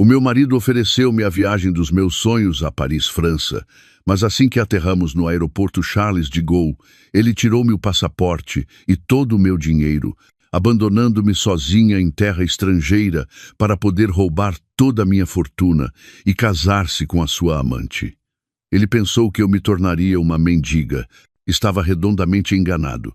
O meu marido ofereceu-me a viagem dos meus sonhos a Paris, França, mas assim que aterramos no aeroporto Charles de Gaulle, ele tirou-me o passaporte e todo o meu dinheiro, abandonando-me sozinha em terra estrangeira para poder roubar toda a minha fortuna e casar-se com a sua amante. Ele pensou que eu me tornaria uma mendiga. Estava redondamente enganado.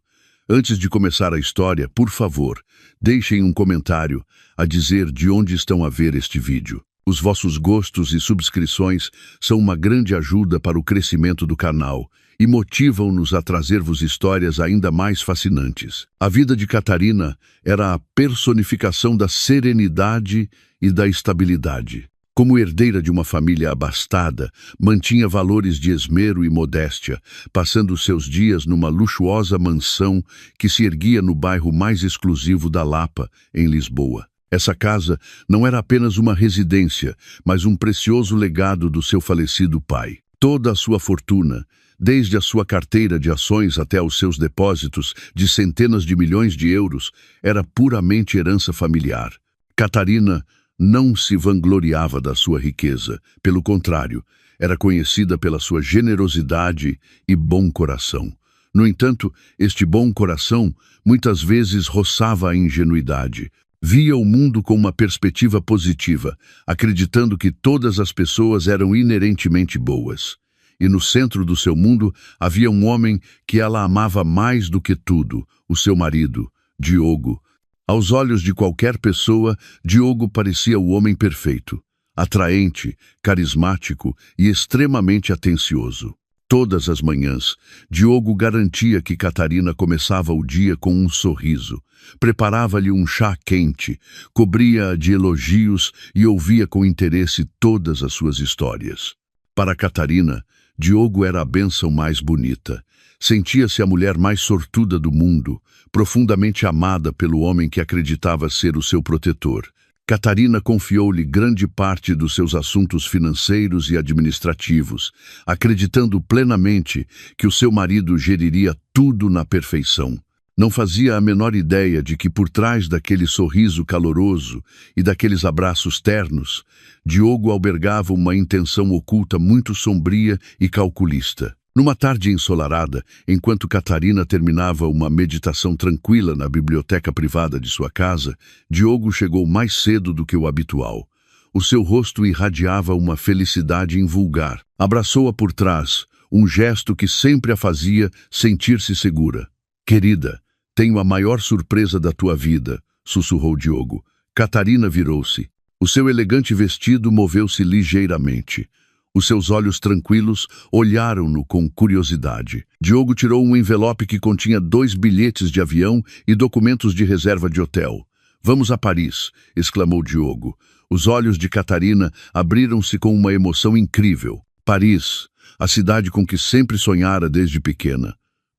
Antes de começar a história, por favor, deixem um comentário a dizer de onde estão a ver este vídeo. Os vossos gostos e subscrições são uma grande ajuda para o crescimento do canal e motivam-nos a trazer-vos histórias ainda mais fascinantes. A vida de Catarina era a personificação da serenidade e da estabilidade. Como herdeira de uma família abastada, mantinha valores de esmero e modéstia, passando seus dias numa luxuosa mansão que se erguia no bairro mais exclusivo da Lapa, em Lisboa. Essa casa não era apenas uma residência, mas um precioso legado do seu falecido pai. Toda a sua fortuna, desde a sua carteira de ações até os seus depósitos de centenas de milhões de euros, era puramente herança familiar. Catarina não se vangloriava da sua riqueza, pelo contrário, era conhecida pela sua generosidade e bom coração. No entanto, este bom coração muitas vezes roçava a ingenuidade. Via o mundo com uma perspectiva positiva, acreditando que todas as pessoas eram inerentemente boas. E no centro do seu mundo havia um homem que ela amava mais do que tudo, o seu marido, Diogo. Aos olhos de qualquer pessoa, Diogo parecia o homem perfeito, atraente, carismático e extremamente atencioso. Todas as manhãs, Diogo garantia que Catarina começava o dia com um sorriso, preparava-lhe um chá quente, cobria-a de elogios e ouvia com interesse todas as suas histórias. Para Catarina, Diogo era a bênção mais bonita. Sentia-se a mulher mais sortuda do mundo, profundamente amada pelo homem que acreditava ser o seu protetor. Catarina confiou-lhe grande parte dos seus assuntos financeiros e administrativos, acreditando plenamente que o seu marido geriria tudo na perfeição. Não fazia a menor ideia de que por trás daquele sorriso caloroso e daqueles abraços ternos, Diogo albergava uma intenção oculta muito sombria e calculista. Numa tarde ensolarada, enquanto Catarina terminava uma meditação tranquila na biblioteca privada de sua casa, Diogo chegou mais cedo do que o habitual. O seu rosto irradiava uma felicidade invulgar. Abraçou-a por trás, um gesto que sempre a fazia sentir-se segura. "Querida, tenho a maior surpresa da tua vida", sussurrou Diogo. Catarina virou-se. O seu elegante vestido moveu-se ligeiramente. Os seus olhos tranquilos olharam-no com curiosidade. Diogo tirou um envelope que continha 2 bilhetes de avião e documentos de reserva de hotel. "Vamos a Paris", exclamou Diogo. Os olhos de Catarina abriram-se com uma emoção incrível. Paris, a cidade com que sempre sonhara desde pequena.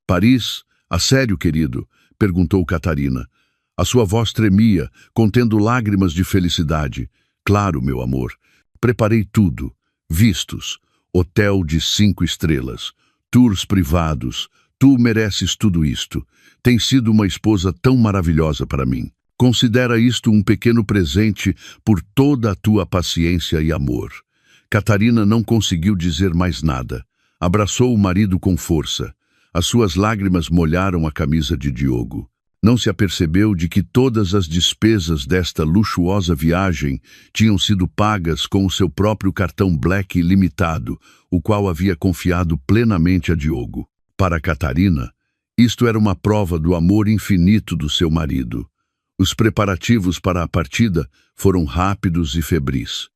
"Paris? A sério, querido?", perguntou Catarina. A sua voz tremia, contendo lágrimas de felicidade. "Claro, meu amor. Preparei tudo. Vistos, hotel de 5 estrelas, tours privados. Tu mereces tudo isto. Tens sido uma esposa tão maravilhosa para mim. Considera isto um pequeno presente por toda a tua paciência e amor." Catarina não conseguiu dizer mais nada. Abraçou o marido com força. As suas lágrimas molharam a camisa de Diogo. Não se apercebeu de que todas as despesas desta luxuosa viagem tinham sido pagas com o seu próprio cartão Black limitado, o qual havia confiado plenamente a Diogo. Para Catarina, isto era uma prova do amor infinito do seu marido. Os preparativos para a partida foram rápidos e febris.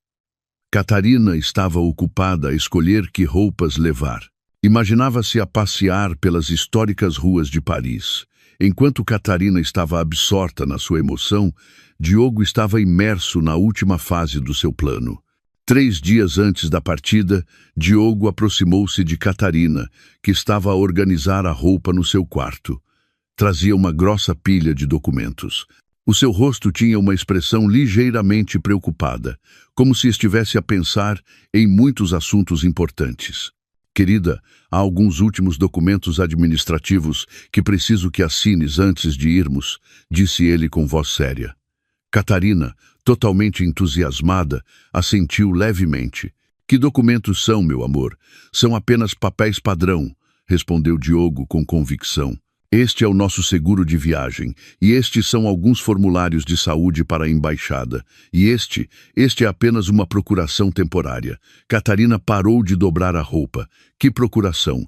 Catarina estava ocupada a escolher que roupas levar. Imaginava-se a passear pelas históricas ruas de Paris. Enquanto Catarina estava absorta na sua emoção, Diogo estava imerso na última fase do seu plano. 3 dias antes da partida, Diogo aproximou-se de Catarina, que estava a organizar a roupa no seu quarto. Trazia uma grossa pilha de documentos. O seu rosto tinha uma expressão ligeiramente preocupada, como se estivesse a pensar em muitos assuntos importantes. "Querida, há alguns últimos documentos administrativos que preciso que assines antes de irmos", disse ele com voz séria. Catarina, totalmente entusiasmada, assentiu levemente. Que documentos são, meu amor? São apenas papéis padrão, respondeu Diogo com convicção. Este é o nosso seguro de viagem, e estes são alguns formulários de saúde para a embaixada. E este é apenas uma procuração temporária. Catarina parou de dobrar a roupa. Que procuração?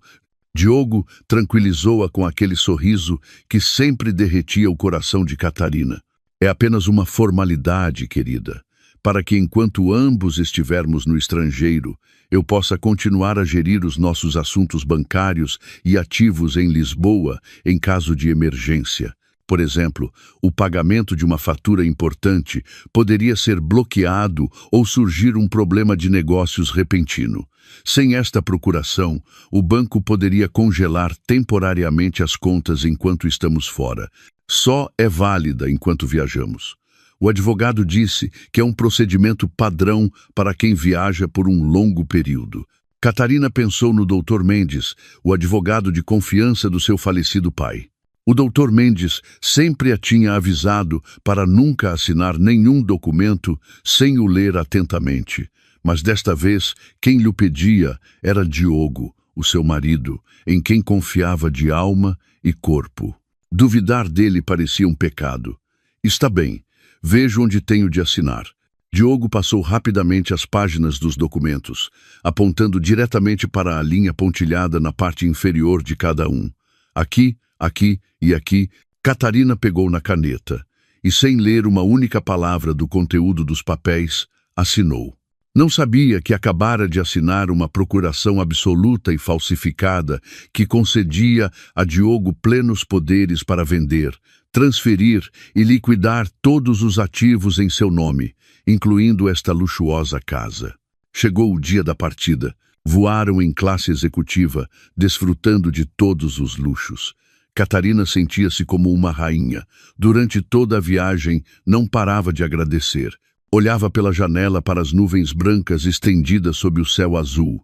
Diogo tranquilizou-a com aquele sorriso que sempre derretia o coração de Catarina. É apenas uma formalidade, querida, para que enquanto ambos estivermos no estrangeiro, eu possa continuar a gerir os nossos assuntos bancários e ativos em Lisboa em caso de emergência. Por exemplo, o pagamento de uma fatura importante poderia ser bloqueado ou surgir um problema de negócios repentino. Sem esta procuração, o banco poderia congelar temporariamente as contas enquanto estamos fora. Só é válida enquanto viajamos. O advogado disse que é um procedimento padrão para quem viaja por um longo período. Catarina pensou no Dr. Mendes, o advogado de confiança do seu falecido pai. O Dr. Mendes sempre a tinha avisado para nunca assinar nenhum documento sem o ler atentamente. Mas desta vez, quem lhe pedia era Diogo, o seu marido, em quem confiava de alma e corpo. Duvidar dele parecia um pecado. Está bem. Vejo onde tenho de assinar. Diogo passou rapidamente as páginas dos documentos, apontando diretamente para a linha pontilhada na parte inferior de cada um. Aqui, aqui e aqui, Catarina pegou na caneta e, sem ler uma única palavra do conteúdo dos papéis, assinou. Não sabia que acabara de assinar uma procuração absoluta e falsificada que concedia a Diogo plenos poderes para vender, transferir e liquidar todos os ativos em seu nome, incluindo esta luxuosa casa. Chegou o dia da partida. Voaram em classe executiva, desfrutando de todos os luxos. Catarina sentia-se como uma rainha. Durante toda a viagem, não parava de agradecer. Olhava pela janela para as nuvens brancas estendidas sob o céu azul.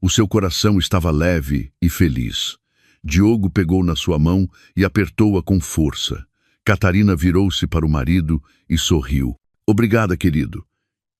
O seu coração estava leve e feliz. Diogo pegou na sua mão e apertou-a com força. Catarina virou-se para o marido e sorriu. Obrigada, querido.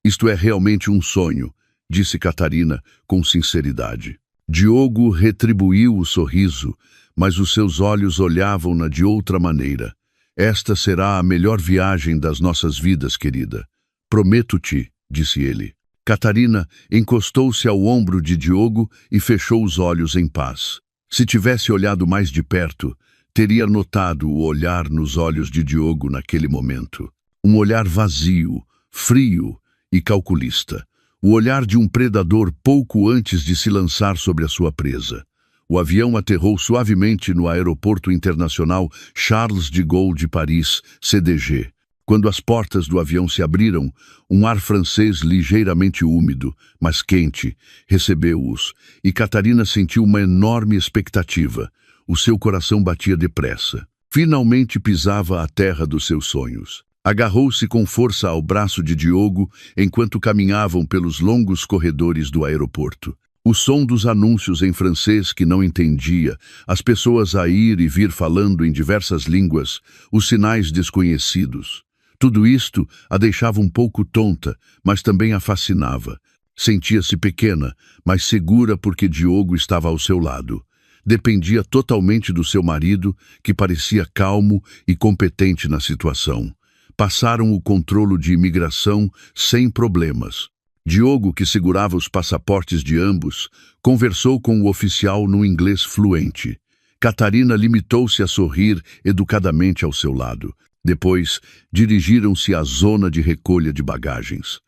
Isto é realmente um sonho, disse Catarina com sinceridade. Diogo retribuiu o sorriso, mas os seus olhos olhavam-na de outra maneira. Esta será a melhor viagem das nossas vidas, querida. Prometo-te, disse ele. Catarina encostou-se ao ombro de Diogo e fechou os olhos em paz. Se tivesse olhado mais de perto, teria notado o olhar nos olhos de Diogo naquele momento. Um olhar vazio, frio e calculista. O olhar de um predador pouco antes de se lançar sobre a sua presa. O avião aterrou suavemente no Aeroporto Internacional Charles de Gaulle de Paris, CDG. Quando as portas do avião se abriram, um ar francês ligeiramente úmido, mas quente, recebeu-os, e Catarina sentiu uma enorme expectativa. O seu coração batia depressa. Finalmente pisava a terra dos seus sonhos. Agarrou-se com força ao braço de Diogo enquanto caminhavam pelos longos corredores do aeroporto. O som dos anúncios em francês que não entendia, as pessoas a ir e vir falando em diversas línguas, os sinais desconhecidos. Tudo isto a deixava um pouco tonta, mas também a fascinava. Sentia-se pequena, mas segura porque Diogo estava ao seu lado. Dependia totalmente do seu marido, que parecia calmo e competente na situação. Passaram o controlo de imigração sem problemas. Diogo, que segurava os passaportes de ambos, conversou com o oficial no inglês fluente. Catarina limitou-se a sorrir educadamente ao seu lado. Depois, dirigiram-se à zona de recolha de bagagens.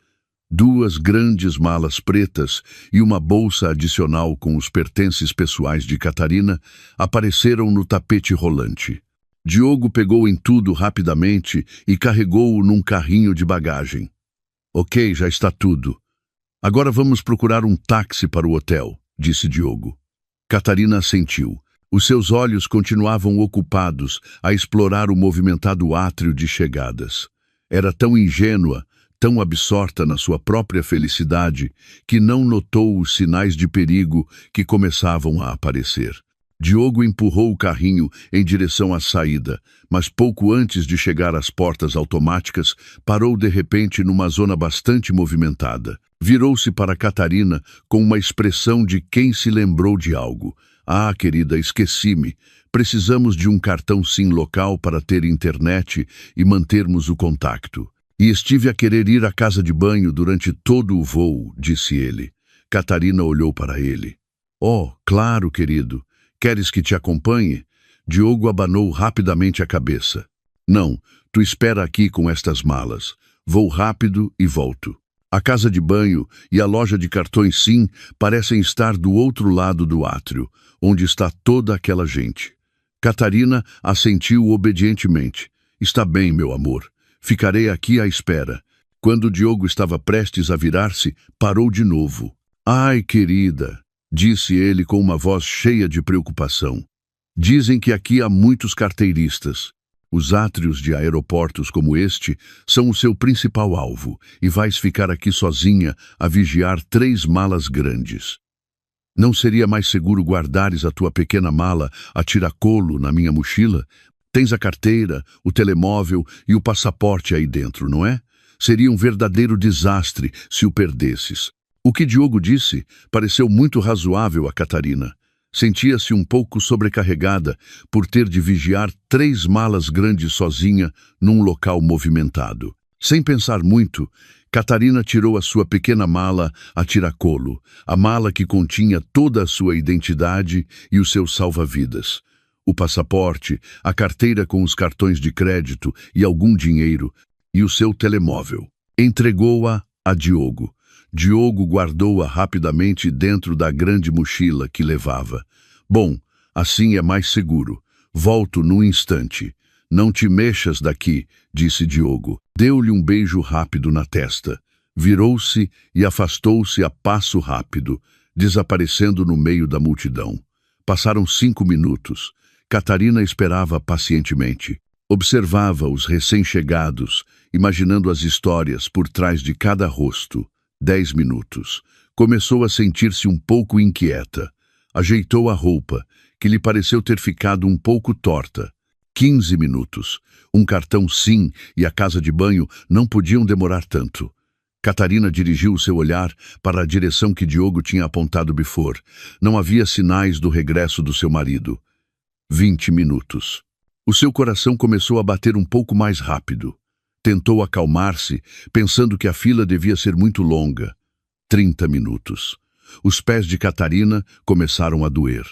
2 grandes malas pretas e uma bolsa adicional com os pertences pessoais de Catarina apareceram no tapete rolante. Diogo pegou em tudo rapidamente e carregou-o num carrinho de bagagem. Ok, já está tudo. Agora vamos procurar um táxi para o hotel, disse Diogo. Catarina assentiu. Os seus olhos continuavam ocupados a explorar o movimentado átrio de chegadas. Era tão ingênua, tão absorta na sua própria felicidade, que não notou os sinais de perigo que começavam a aparecer. Diogo empurrou o carrinho em direção à saída, mas pouco antes de chegar às portas automáticas, parou de repente numa zona bastante movimentada. Virou-se para Catarina com uma expressão de quem se lembrou de algo. Ah, querida, esqueci-me. Precisamos de um cartão SIM local para ter internet e mantermos o contacto. E estive a querer ir à casa de banho durante todo o voo, disse ele. Catarina olhou para ele. Oh, claro, querido. Queres que te acompanhe? Diogo abanou rapidamente a cabeça. Não, tu espera aqui com estas malas. Vou rápido e volto. A casa de banho e a loja de cartões SIM parecem estar do outro lado do átrio, onde está toda aquela gente. Catarina assentiu obedientemente. Está bem, meu amor. Ficarei aqui à espera. Quando Diogo estava prestes a virar-se, parou de novo. Ai, querida, disse ele com uma voz cheia de preocupação. Dizem que aqui há muitos carteiristas. Os átrios de aeroportos como este são o seu principal alvo e vais ficar aqui sozinha a vigiar 3 malas grandes. Não seria mais seguro guardares a tua pequena mala a tiracolo na minha mochila? Tens a carteira, o telemóvel e o passaporte aí dentro, não é? Seria um verdadeiro desastre se o perdesses. O que Diogo disse pareceu muito razoável a Catarina. Sentia-se um pouco sobrecarregada por ter de vigiar 3 malas grandes sozinha num local movimentado. Sem pensar muito, Catarina tirou a sua pequena mala a tiracolo, a mala que continha toda a sua identidade e os seus salva-vidas. O passaporte, a carteira com os cartões de crédito e algum dinheiro, e o seu telemóvel. Entregou-a a Diogo. Diogo guardou-a rapidamente dentro da grande mochila que levava. Bom, assim é mais seguro. Volto num instante. Não te mexas daqui, disse Diogo. Deu-lhe um beijo rápido na testa. Virou-se e afastou-se a passo rápido, desaparecendo no meio da multidão. Passaram 5 minutos. Catarina esperava pacientemente. Observava os recém-chegados, imaginando as histórias por trás de cada rosto. 10 minutos. Começou a sentir-se um pouco inquieta. Ajeitou a roupa, que lhe pareceu ter ficado um pouco torta. 15 minutos. Um cartão SIM e a casa de banho não podiam demorar tanto. Catarina dirigiu o seu olhar para a direção que Diogo tinha apontado before. Não havia sinais do regresso do seu marido. 20 minutos. O seu coração começou a bater um pouco mais rápido. Tentou acalmar-se, pensando que a fila devia ser muito longa. 30 minutos. Os pés de Catarina começaram a doer.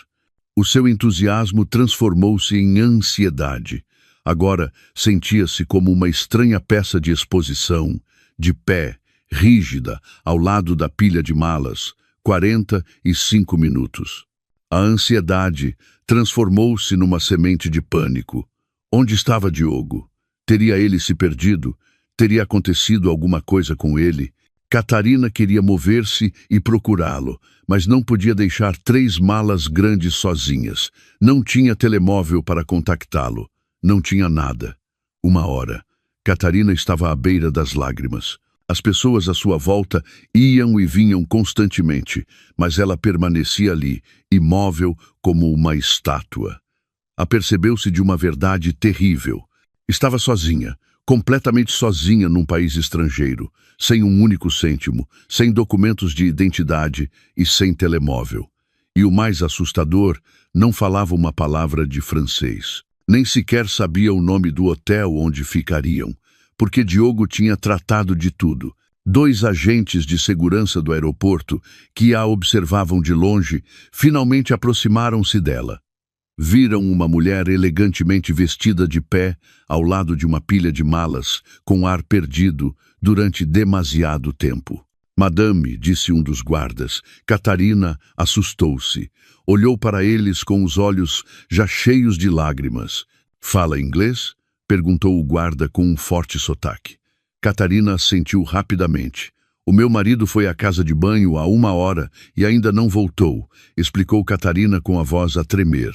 O seu entusiasmo transformou-se em ansiedade. Agora sentia-se como uma estranha peça de exposição, de pé, rígida, ao lado da pilha de malas. 45 minutos. A ansiedade transformou-se numa semente de pânico. Onde estava Diogo? Teria ele se perdido? Teria acontecido alguma coisa com ele? Catarina queria mover-se e procurá-lo, mas não podia deixar 3 malas grandes sozinhas. Não tinha telemóvel para contactá-lo. Não tinha nada. 1 hora. Catarina estava à beira das lágrimas. As pessoas à sua volta iam e vinham constantemente, mas ela permanecia ali, imóvel como uma estátua. Apercebeu-se de uma verdade terrível. Estava sozinha, completamente sozinha num país estrangeiro, sem um único cêntimo, sem documentos de identidade e sem telemóvel. E o mais assustador, não falava uma palavra de francês. Nem sequer sabia o nome do hotel onde ficariam, porque Diogo tinha tratado de tudo. 2 agentes de segurança do aeroporto, que a observavam de longe, finalmente aproximaram-se dela. Viram uma mulher elegantemente vestida de pé ao lado de uma pilha de malas, com ar perdido, durante demasiado tempo. Madame, disse um dos guardas. Catarina assustou-se. Olhou para eles com os olhos já cheios de lágrimas. Fala inglês? Perguntou o guarda com um forte sotaque. Catarina assentiu rapidamente. O meu marido foi à casa de banho há 1 hora e ainda não voltou, explicou Catarina com a voz a tremer.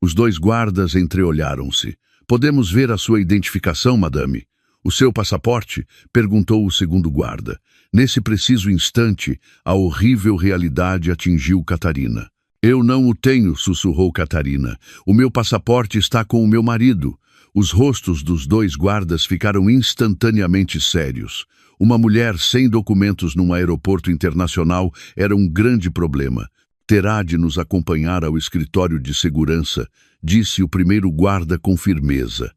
Os 2 guardas entreolharam-se. Podemos ver a sua identificação, madame? O seu passaporte? Perguntou o segundo guarda. Nesse preciso instante, a horrível realidade atingiu Catarina. Eu não o tenho, sussurrou Catarina. O meu passaporte está com o meu marido. Os rostos dos dois guardas ficaram instantaneamente sérios. Uma mulher sem documentos num aeroporto internacional era um grande problema. Terá de nos acompanhar ao escritório de segurança, disse o primeiro guarda com firmeza.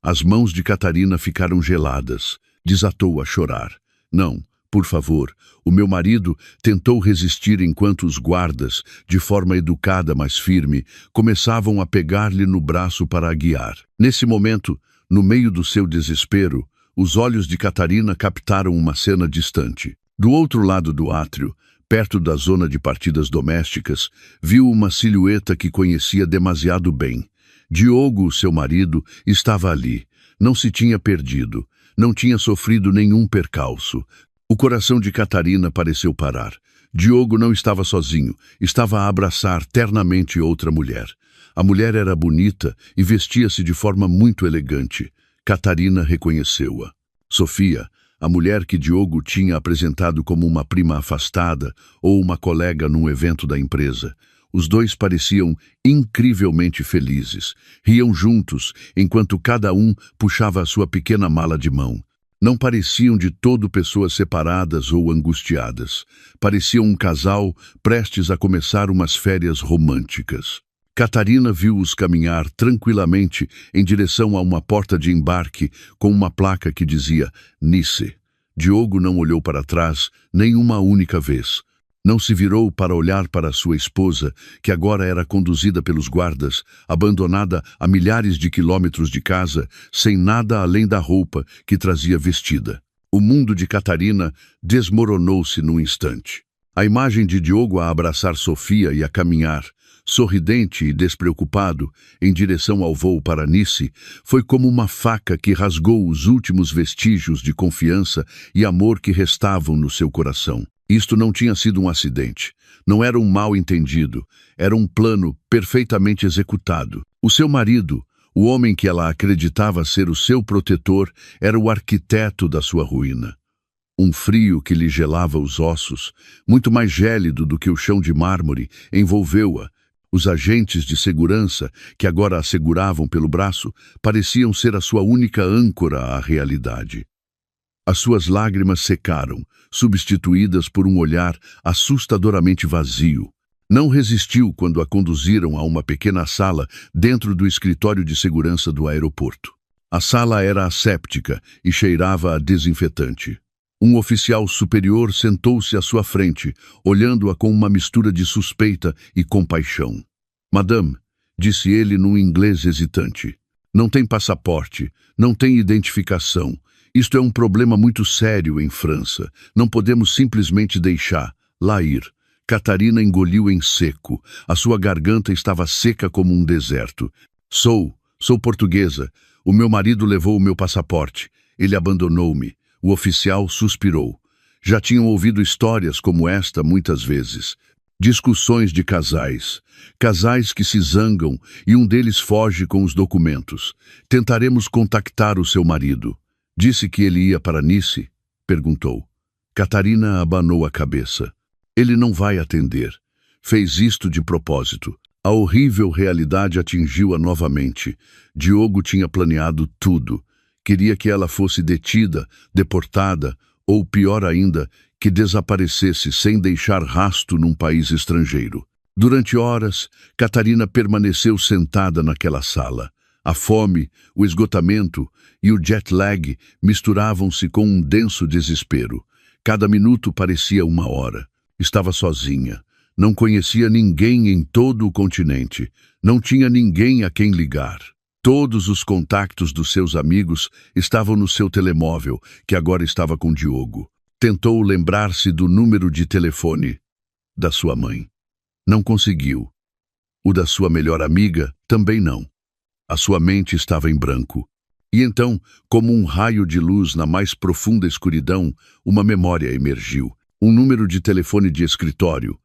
As mãos de Catarina ficaram geladas. Desatou a chorar. Não, por favor. O meu marido tentou resistir enquanto os guardas, de forma educada, mas firme, começavam a pegar-lhe no braço para a guiar. Nesse momento, no meio do seu desespero, os olhos de Catarina captaram uma cena distante. Do outro lado do átrio, perto da zona de partidas domésticas, viu uma silhueta que conhecia demasiado bem. Diogo, seu marido, estava ali. Não se tinha perdido. Não tinha sofrido nenhum percalço. O coração de Catarina pareceu parar. Diogo não estava sozinho. Estava a abraçar ternamente outra mulher. A mulher era bonita e vestia-se de forma muito elegante. Catarina reconheceu-a. Sofia, a mulher que Diogo tinha apresentado como uma prima afastada ou uma colega num evento da empresa. Os dois pareciam incrivelmente felizes. Riam juntos, enquanto cada um puxava a sua pequena mala de mão. Não pareciam de todo pessoas separadas ou angustiadas. Pareciam um casal prestes a começar umas férias românticas. Catarina viu-os caminhar tranquilamente em direção a uma porta de embarque com uma placa que dizia Nice. Diogo não olhou para trás nem uma única vez. Não se virou para olhar para sua esposa, que agora era conduzida pelos guardas, abandonada a milhares de quilômetros de casa, sem nada além da roupa que trazia vestida. O mundo de Catarina desmoronou-se num instante. A imagem de Diogo a abraçar Sofia e a caminhar, sorridente e despreocupado, em direção ao voo para Nice, foi como uma faca que rasgou os últimos vestígios de confiança e amor que restavam no seu coração. Isto não tinha sido um acidente. Não era um mal-entendido. Era um plano perfeitamente executado. O seu marido, o homem que ela acreditava ser o seu protetor, era o arquiteto da sua ruína. Um frio que lhe gelava os ossos, muito mais gélido do que o chão de mármore, envolveu-a. Os agentes de segurança, que agora a seguravam pelo braço, pareciam ser a sua única âncora à realidade. As suas lágrimas secaram, substituídas por um olhar assustadoramente vazio. Não resistiu quando a conduziram a uma pequena sala dentro do escritório de segurança do aeroporto. A sala era asséptica e cheirava a desinfetante. Um oficial superior sentou-se à sua frente, olhando-a com uma mistura de suspeita e compaixão. Madame, disse ele num inglês hesitante, não tem passaporte, não tem identificação. Isto é um problema muito sério em França. Não podemos simplesmente deixar lá ir. Catarina engoliu em seco. A sua garganta estava seca como um deserto. Sou portuguesa. O meu marido levou o meu passaporte. Ele abandonou-me. O oficial suspirou. Já tinham ouvido histórias como esta muitas vezes. Discussões de casais. Casais que se zangam e um deles foge com os documentos. Tentaremos contactar o seu marido. Disse que ele ia para Nice? Perguntou. Catarina abanou a cabeça. Ele não vai atender. Fez isto de propósito. A horrível realidade atingiu-a novamente. Diogo tinha planeado tudo. Queria que ela fosse detida, deportada, ou pior ainda, que desaparecesse sem deixar rastro num país estrangeiro. Durante horas, Catarina permaneceu sentada naquela sala. A fome, o esgotamento e o jet lag misturavam-se com um denso desespero. Cada minuto parecia uma hora. Estava sozinha. Não conhecia ninguém em todo o continente. Não tinha ninguém a quem ligar. Todos os contactos dos seus amigos estavam no seu telemóvel, que agora estava com Diogo. Tentou lembrar-se do número de telefone da sua mãe. Não conseguiu. O da sua melhor amiga também não. A sua mente estava em branco. E então, como um raio de luz na mais profunda escuridão, uma memória emergiu. Um número de telefone de escritório.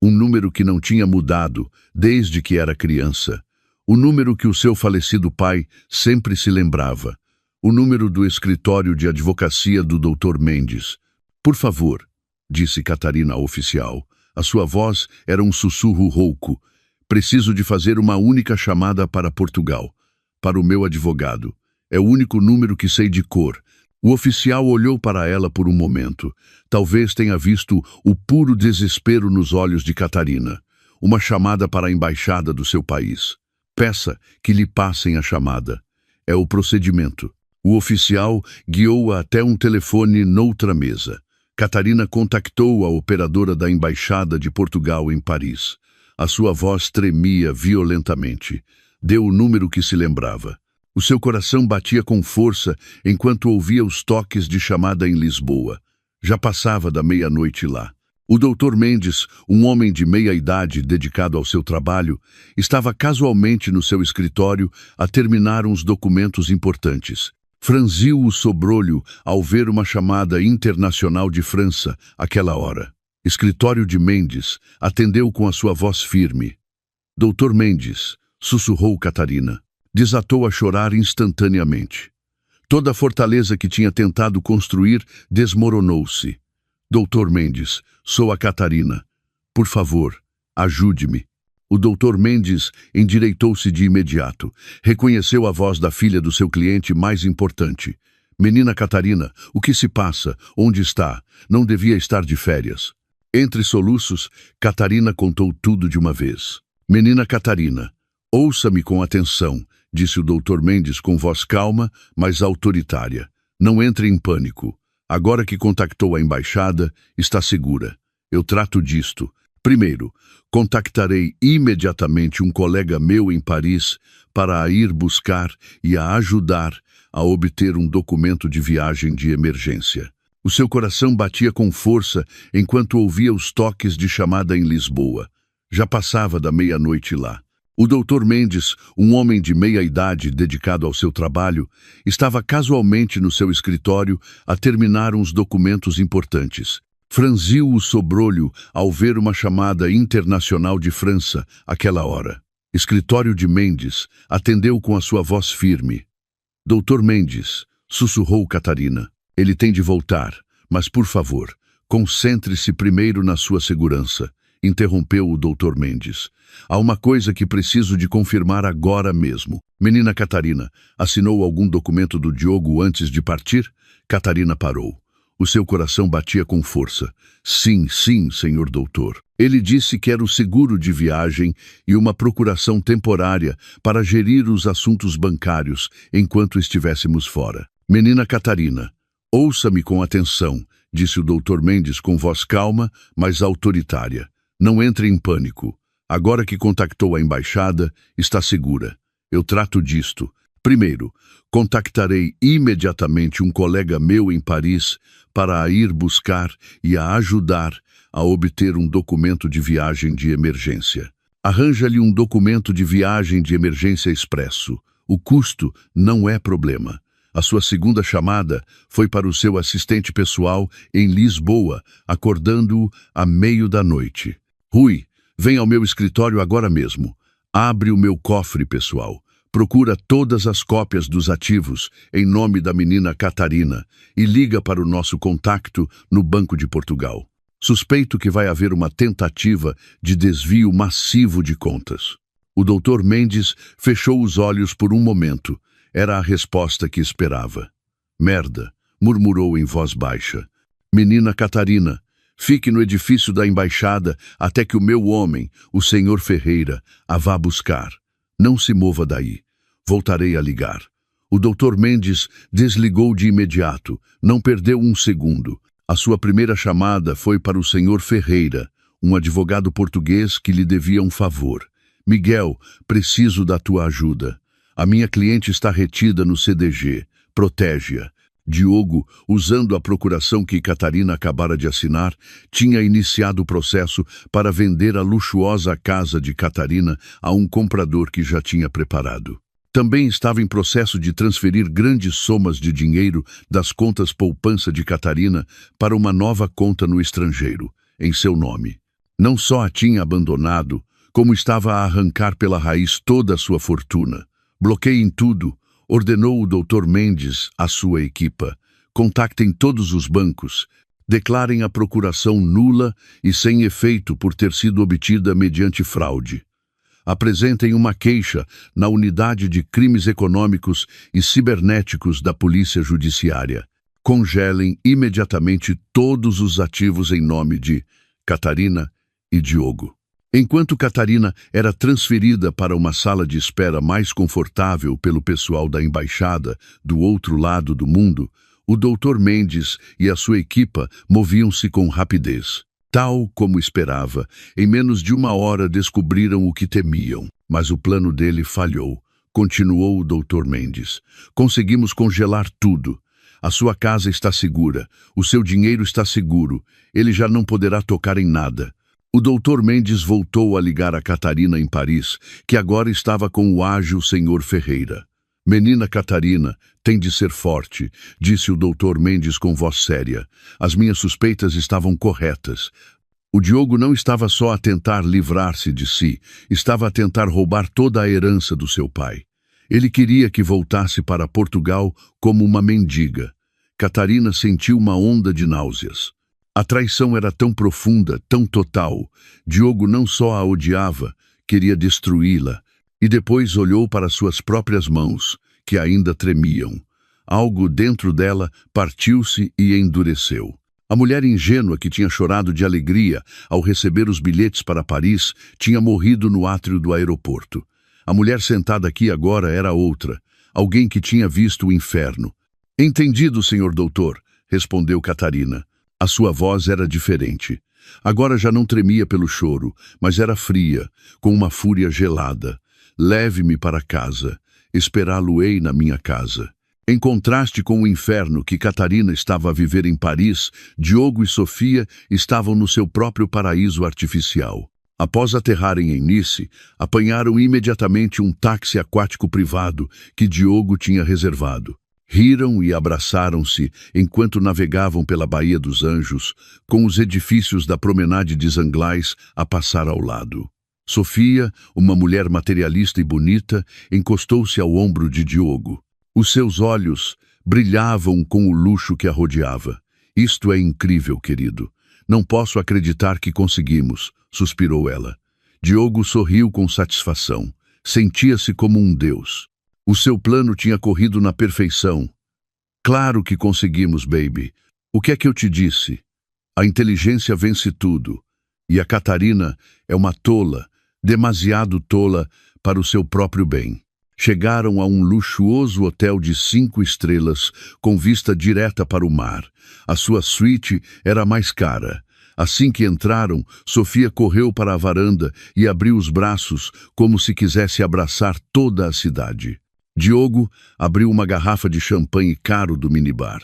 Um número que não tinha mudado desde que era criança. O número que o seu falecido pai sempre se lembrava. O número do escritório de advocacia do Dr. Mendes. Por favor, disse Catarina ao oficial, A sua voz era um sussurro rouco. Preciso de fazer uma única chamada para Portugal, para o meu advogado. É o único número que sei de cor. O oficial olhou para ela por um momento. Talvez tenha visto o puro desespero nos olhos de Catarina. Uma chamada para a embaixada do seu país. Peça que lhe passem a chamada. É o procedimento. O oficial guiou-a até um telefone noutra mesa. Catarina contactou a operadora da embaixada de Portugal em Paris. A sua voz tremia violentamente. Deu o número que se lembrava. O seu coração batia com força enquanto ouvia os toques de chamada em Lisboa. Já passava da meia-noite lá. O Dr. Mendes, um homem de meia-idade dedicado ao seu trabalho, estava casualmente no seu escritório a terminar uns documentos importantes. Franziu o sobrolho ao ver uma chamada internacional de França àquela hora. Escritório de Mendes atendeu com a sua voz firme. Dr. Mendes, sussurrou Catarina. Desatou a chorar instantaneamente. Toda a fortaleza que tinha tentado construir desmoronou-se. Dr. Mendes, sou a Catarina. Por favor, ajude-me. O Dr. Mendes endireitou-se de imediato. Reconheceu a voz da filha do seu cliente mais importante. Menina Catarina, o que se passa? Onde está? Não devia estar de férias. Entre soluços, Catarina contou tudo de uma vez. Menina Catarina, ouça-me com atenção, disse o Dr. Mendes com voz calma, mas autoritária. Não entre em pânico. Agora que contactou a embaixada, está segura. Eu trato disto. Primeiro, contactarei imediatamente um colega meu em Paris para a ir buscar e a ajudar a obter um documento de viagem de emergência. O seu coração batia com força enquanto ouvia os toques de chamada em Lisboa. Já passava da meia-noite lá. O Dr. Mendes, um homem de meia-idade dedicado ao seu trabalho, estava casualmente no seu escritório a terminar uns documentos importantes. Franziu o sobrolho ao ver uma chamada internacional de França àquela hora. Escritório de Mendes atendeu com a sua voz firme. Dr. Mendes, sussurrou Catarina. Ele tem de voltar, mas por favor, concentre-se primeiro na sua segurança. Interrompeu o Dr. Mendes. Há uma coisa que preciso de confirmar agora mesmo. Menina Catarina, assinou algum documento do Diogo antes de partir? Catarina parou. O seu coração batia com força. Sim, sim, senhor doutor. Ele disse que era o seguro de viagem e uma procuração temporária para gerir os assuntos bancários enquanto estivéssemos fora. Menina Catarina, ouça-me com atenção, disse o Dr. Mendes com voz calma, mas autoritária. Não entre em pânico. Agora que contactou a embaixada, está segura. Eu trato disto. Primeiro, contactarei imediatamente um colega meu em Paris para a ir buscar e a ajudar a obter um documento de viagem de emergência. Arranja-lhe um documento de viagem de emergência expresso. O custo não é problema. A sua segunda chamada foi para o seu assistente pessoal em Lisboa, acordando-o à meio da noite. Rui, vem ao meu escritório agora mesmo. Abre o meu cofre pessoal. Procura todas as cópias dos ativos em nome da menina Catarina e liga para o nosso contacto no Banco de Portugal. Suspeito que vai haver uma tentativa de desvio massivo de contas. O Dr. Mendes fechou os olhos por um momento. Era a resposta que esperava. Merda, murmurou em voz baixa. Menina Catarina, fique no edifício da embaixada até que o meu homem, o senhor Ferreira, a vá buscar. Não se mova daí. Voltarei a ligar. O Dr. Mendes desligou de imediato. Não perdeu um segundo. A sua primeira chamada foi para o senhor Ferreira, um advogado português que lhe devia um favor. Miguel, preciso da tua ajuda. A minha cliente está retida no CDG. Protege-a. Diogo, usando a procuração que Catarina acabara de assinar, tinha iniciado o processo para vender a luxuosa casa de Catarina a um comprador que já tinha preparado. Também estava em processo de transferir grandes somas de dinheiro das contas poupança de Catarina para uma nova conta no estrangeiro, em seu nome. Não só a tinha abandonado, como estava a arrancar pela raiz toda a sua fortuna. Bloqueiem tudo, ordenou o Dr. Mendes à sua equipa. Contactem todos os bancos. Declarem a procuração nula e sem efeito por ter sido obtida mediante fraude. Apresentem uma queixa na Unidade de Crimes Econômicos e Cibernéticos da Polícia Judiciária. Congelem imediatamente todos os ativos em nome de Catarina e Diogo. Enquanto Catarina era transferida para uma sala de espera mais confortável pelo pessoal da embaixada do outro lado do mundo, o Dr. Mendes e a sua equipa moviam-se com rapidez. Tal como esperava, em menos de 1 hora descobriram o que temiam. Mas o plano dele falhou, continuou o Dr. Mendes. Conseguimos congelar tudo. A sua casa está segura, o seu dinheiro está seguro, ele já não poderá tocar em nada. O Dr. Mendes voltou a ligar a Catarina em Paris, que agora estava com o ágil Sr. Ferreira. Menina Catarina, tem de ser forte, disse o Dr. Mendes com voz séria. As minhas suspeitas estavam corretas. O Diogo não estava só a tentar livrar-se de si, estava a tentar roubar toda a herança do seu pai. Ele queria que voltasse para Portugal como uma mendiga. Catarina sentiu uma onda de náuseas. A traição era tão profunda, tão total. Diogo não só a odiava, queria destruí-la. E depois olhou para suas próprias mãos, que ainda tremiam. Algo dentro dela partiu-se e endureceu. A mulher ingênua que tinha chorado de alegria ao receber os bilhetes para Paris tinha morrido no átrio do aeroporto. A mulher sentada aqui agora era outra, alguém que tinha visto o inferno. Entendido, senhor doutor, respondeu Catarina. A sua voz era diferente. Agora já não tremia pelo choro, mas era fria, com uma fúria gelada. Leve-me para casa. Esperá-lo-ei na minha casa. Em contraste com o inferno que Catarina estava a viver em Paris, Diogo e Sofia estavam no seu próprio paraíso artificial. Após aterrarem em Nice, apanharam imediatamente um táxi aquático privado que Diogo tinha reservado. Riram e abraçaram-se enquanto navegavam pela Baía dos Anjos, com os edifícios da promenade de Zanglais a passar ao lado. Sofia, uma mulher materialista e bonita, encostou-se ao ombro de Diogo. Os seus olhos brilhavam com o luxo que a rodeava. Isto é incrível, querido. Não posso acreditar que conseguimos, suspirou ela. Diogo sorriu com satisfação. Sentia-se como um deus. O seu plano tinha corrido na perfeição. Claro que conseguimos, baby. O que é que eu te disse? A inteligência vence tudo. E a Catarina é uma tola, demasiado tola para o seu próprio bem. Chegaram a um luxuoso hotel de 5 estrelas, com vista direta para o mar. A sua suíte era mais cara. Assim que entraram, Sofia correu para a varanda e abriu os braços, como se quisesse abraçar toda a cidade. Diogo abriu uma garrafa de champanhe caro do minibar.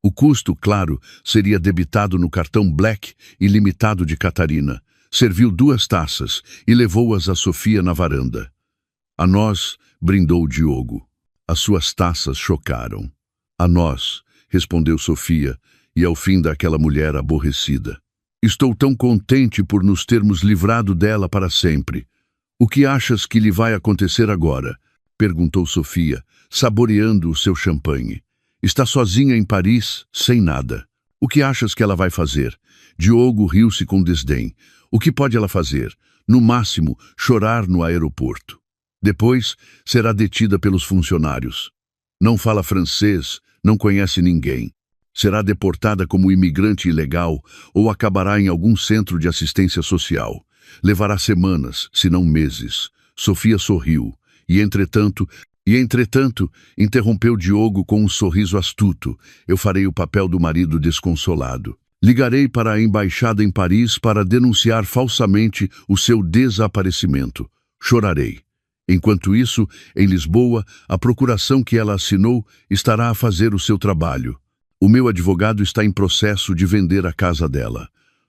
O custo, claro, seria debitado no cartão Black ilimitado de Catarina. Serviu 2 taças e levou-as a Sofia na varanda. A nós, brindou Diogo. As suas taças chocaram. A nós, respondeu Sofia, e ao fim daquela mulher aborrecida. Estou tão contente por nos termos livrado dela para sempre. O que achas que lhe vai acontecer agora? Perguntou Sofia, saboreando o seu champanhe. Está sozinha em Paris, sem nada. O que achas que ela vai fazer? Diogo riu-se com desdém. O que pode ela fazer? No máximo, chorar no aeroporto. Depois, será detida pelos funcionários. Não fala francês, não conhece ninguém. Será deportada como imigrante ilegal ou acabará em algum centro de assistência social. Levará semanas, se não meses. Sofia sorriu. E entretanto, interrompeu Diogo com um sorriso astuto. Eu farei o papel do marido desconsolado. Ligarei para a embaixada em Paris para denunciar falsamente o seu desaparecimento. Chorarei. Enquanto isso, em Lisboa, a procuração que ela assinou estará a fazer o seu trabalho. O meu advogado está em processo de vender a casa dela.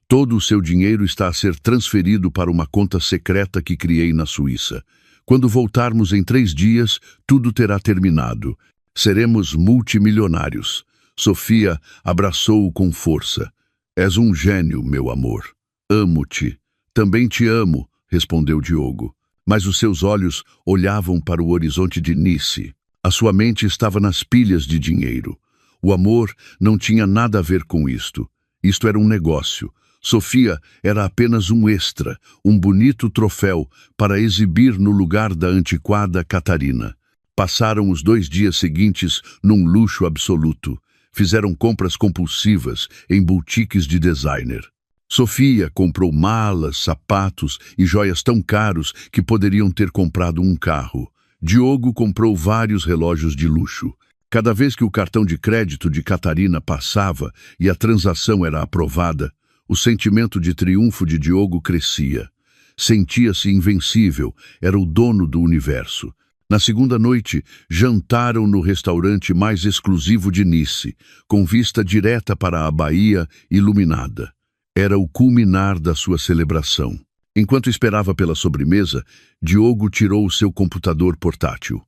Todo o seu dinheiro está a ser transferido para uma conta secreta que criei na Suíça. Quando voltarmos em 3 dias, tudo terá terminado. Seremos multimilionários. Sofia abraçou-o com força. És um gênio, meu amor. Amo-te. Também te amo, respondeu Diogo. Mas os seus olhos olhavam para o horizonte de Nice. A sua mente estava nas pilhas de dinheiro. O amor não tinha nada a ver com isto. Isto era um negócio. Sofia era apenas um extra, um bonito troféu para exibir no lugar da antiquada Catarina. Passaram os 2 dias seguintes num luxo absoluto. Fizeram compras compulsivas em boutiques de designer. Sofia comprou malas, sapatos e joias tão caros que poderiam ter comprado um carro. Diogo comprou vários relógios de luxo. Cada vez que o cartão de crédito de Catarina passava e a transação era aprovada, o sentimento de triunfo de Diogo crescia. Sentia-se invencível, era o dono do universo. Na segunda noite, jantaram no restaurante mais exclusivo de Nice, com vista direta para a baía iluminada. Era o culminar da sua celebração. Enquanto esperava pela sobremesa, Diogo tirou o seu computador portátil.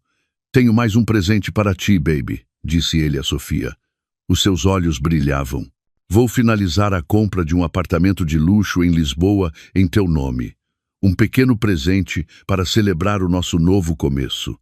"Tenho mais um presente para ti, baby", disse ele a Sofia. Os seus olhos brilhavam. "Vou finalizar a compra de um apartamento de luxo em Lisboa em teu nome. Um pequeno presente para celebrar o nosso novo começo."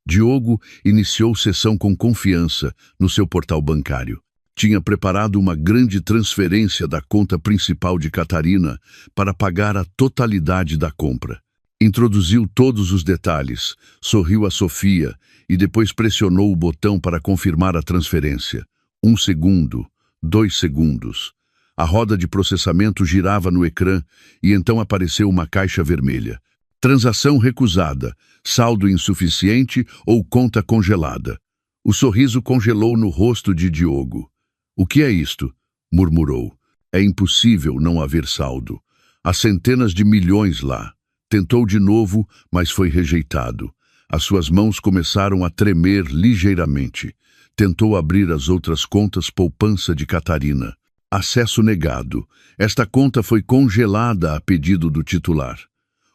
Diogo iniciou sessão com confiança no seu portal bancário. Tinha preparado uma grande transferência da conta principal de Catarina para pagar a totalidade da compra. Introduziu todos os detalhes, sorriu a Sofia e depois pressionou o botão para confirmar a transferência. 1 segundo, 2 segundos. A roda de processamento girava no ecrã e então apareceu uma caixa vermelha. Transação recusada, saldo insuficiente ou conta congelada. O sorriso congelou no rosto de Diogo. "O que é isto?", murmurou. "É impossível não haver saldo. Há centenas de milhões lá." Tentou de novo, mas foi rejeitado. As suas mãos começaram a tremer ligeiramente. Tentou abrir as outras contas poupança de Catarina. Acesso negado. Esta conta foi congelada a pedido do titular.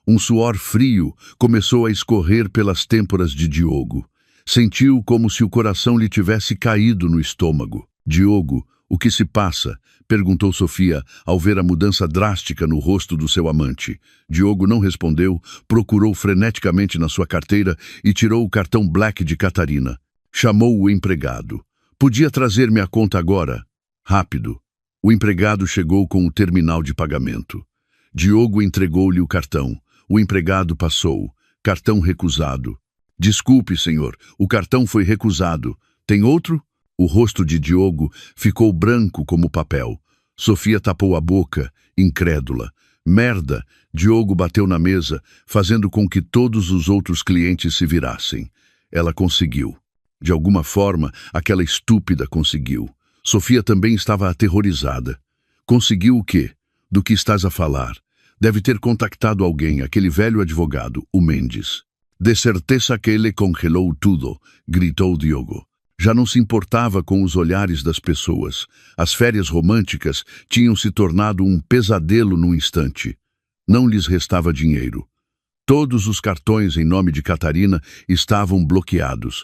Um suor frio começou a escorrer pelas têmporas de Diogo. Sentiu como se o coração lhe tivesse caído no estômago. "Diogo, o que se passa?", perguntou Sofia ao ver a mudança drástica no rosto do seu amante. Diogo não respondeu, procurou freneticamente na sua carteira e tirou o cartão Black de Catarina. Chamou o empregado. "Podia trazer-me a conta agora?" "Rápido." O empregado chegou com o terminal de pagamento. Diogo entregou-lhe o cartão. O empregado passou. "Cartão recusado." "Desculpe, senhor, o cartão foi recusado. Tem outro?" O rosto de Diogo ficou branco como papel. Sofia tapou a boca, incrédula. "Merda!" Diogo bateu na mesa, fazendo com que todos os outros clientes se virassem. Ela conseguiu. De alguma forma, aquela estúpida conseguiu. Sofia também estava aterrorizada. "Conseguiu o quê? Do que estás a falar?" "Deve ter contactado alguém, aquele velho advogado, o Mendes." "De certeza que ele congelou tudo", gritou Diogo. Já não se importava com os olhares das pessoas. As férias românticas tinham se tornado um pesadelo num instante. Não lhes restava dinheiro. Todos os cartões em nome de Catarina estavam bloqueados.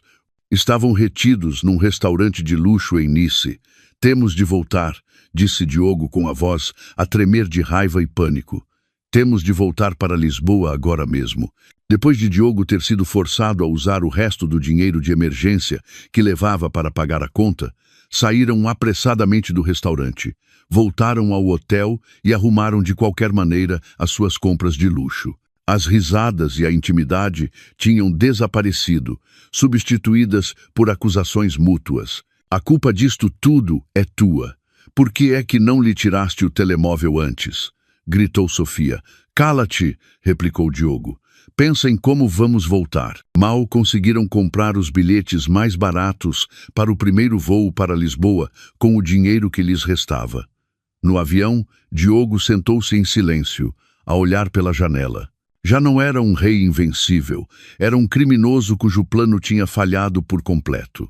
Estavam retidos num restaurante de luxo em Nice. "Temos de voltar", disse Diogo com a voz a tremer de raiva e pânico. "Temos de voltar para Lisboa agora mesmo." Depois de Diogo ter sido forçado a usar o resto do dinheiro de emergência que levava para pagar a conta, saíram apressadamente do restaurante, voltaram ao hotel e arrumaram de qualquer maneira as suas compras de luxo. As risadas e a intimidade tinham desaparecido, substituídas por acusações mútuas. "A culpa disto tudo é tua. Por que é que não lhe tiraste o telemóvel antes?", gritou Sofia. "Cala-te", replicou Diogo. "Pensa em como vamos voltar." Mal conseguiram comprar os bilhetes mais baratos para o primeiro voo para Lisboa com o dinheiro que lhes restava. No avião, Diogo sentou-se em silêncio, a olhar pela janela. Já não era um rei invencível, era um criminoso cujo plano tinha falhado por completo.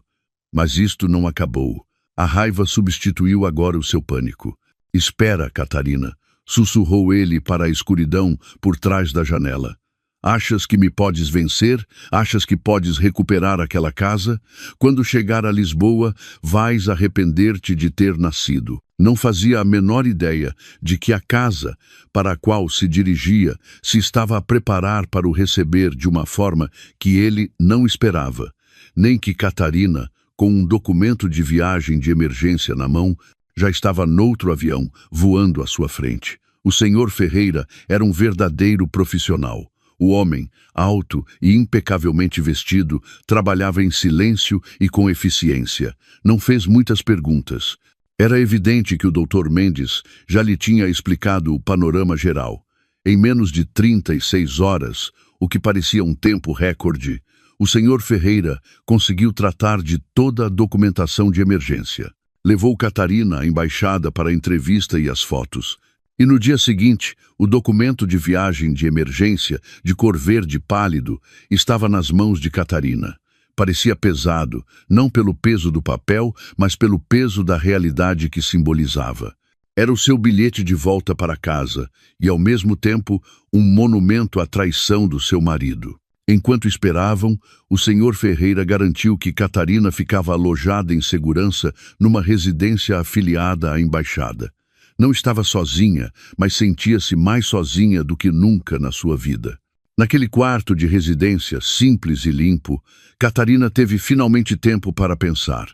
Mas isto não acabou. A raiva substituiu agora o seu pânico. "Espera, Catarina", sussurrou ele para a escuridão por trás da janela. "Achas que me podes vencer? Achas que podes recuperar aquela casa? Quando chegar a Lisboa, vais arrepender-te de ter nascido." Não fazia a menor ideia de que a casa para a qual se dirigia se estava a preparar para o receber de uma forma que ele não esperava, nem que Catarina, com um documento de viagem de emergência na mão, Já estava noutro avião, voando à sua frente. O senhor Ferreira era um verdadeiro profissional. O homem, alto e impecavelmente vestido, trabalhava em silêncio e com eficiência. Não fez muitas perguntas. Era evidente que o Dr. Mendes já lhe tinha explicado o panorama geral. Em menos de 36 horas, o que parecia um tempo recorde, o senhor Ferreira conseguiu tratar de toda a documentação de emergência. Levou Catarina à embaixada para a entrevista e as fotos. E no dia seguinte, o documento de viagem de emergência, de cor verde pálido, estava nas mãos de Catarina. Parecia pesado, não pelo peso do papel, mas pelo peso da realidade que simbolizava. Era o seu bilhete de volta para casa e, ao mesmo tempo, um monumento à traição do seu marido. Enquanto esperavam, o senhor Ferreira garantiu que Catarina ficava alojada em segurança numa residência afiliada à embaixada. Não estava sozinha, mas sentia-se mais sozinha do que nunca na sua vida. Naquele quarto de residência, simples e limpo, Catarina teve finalmente tempo para pensar.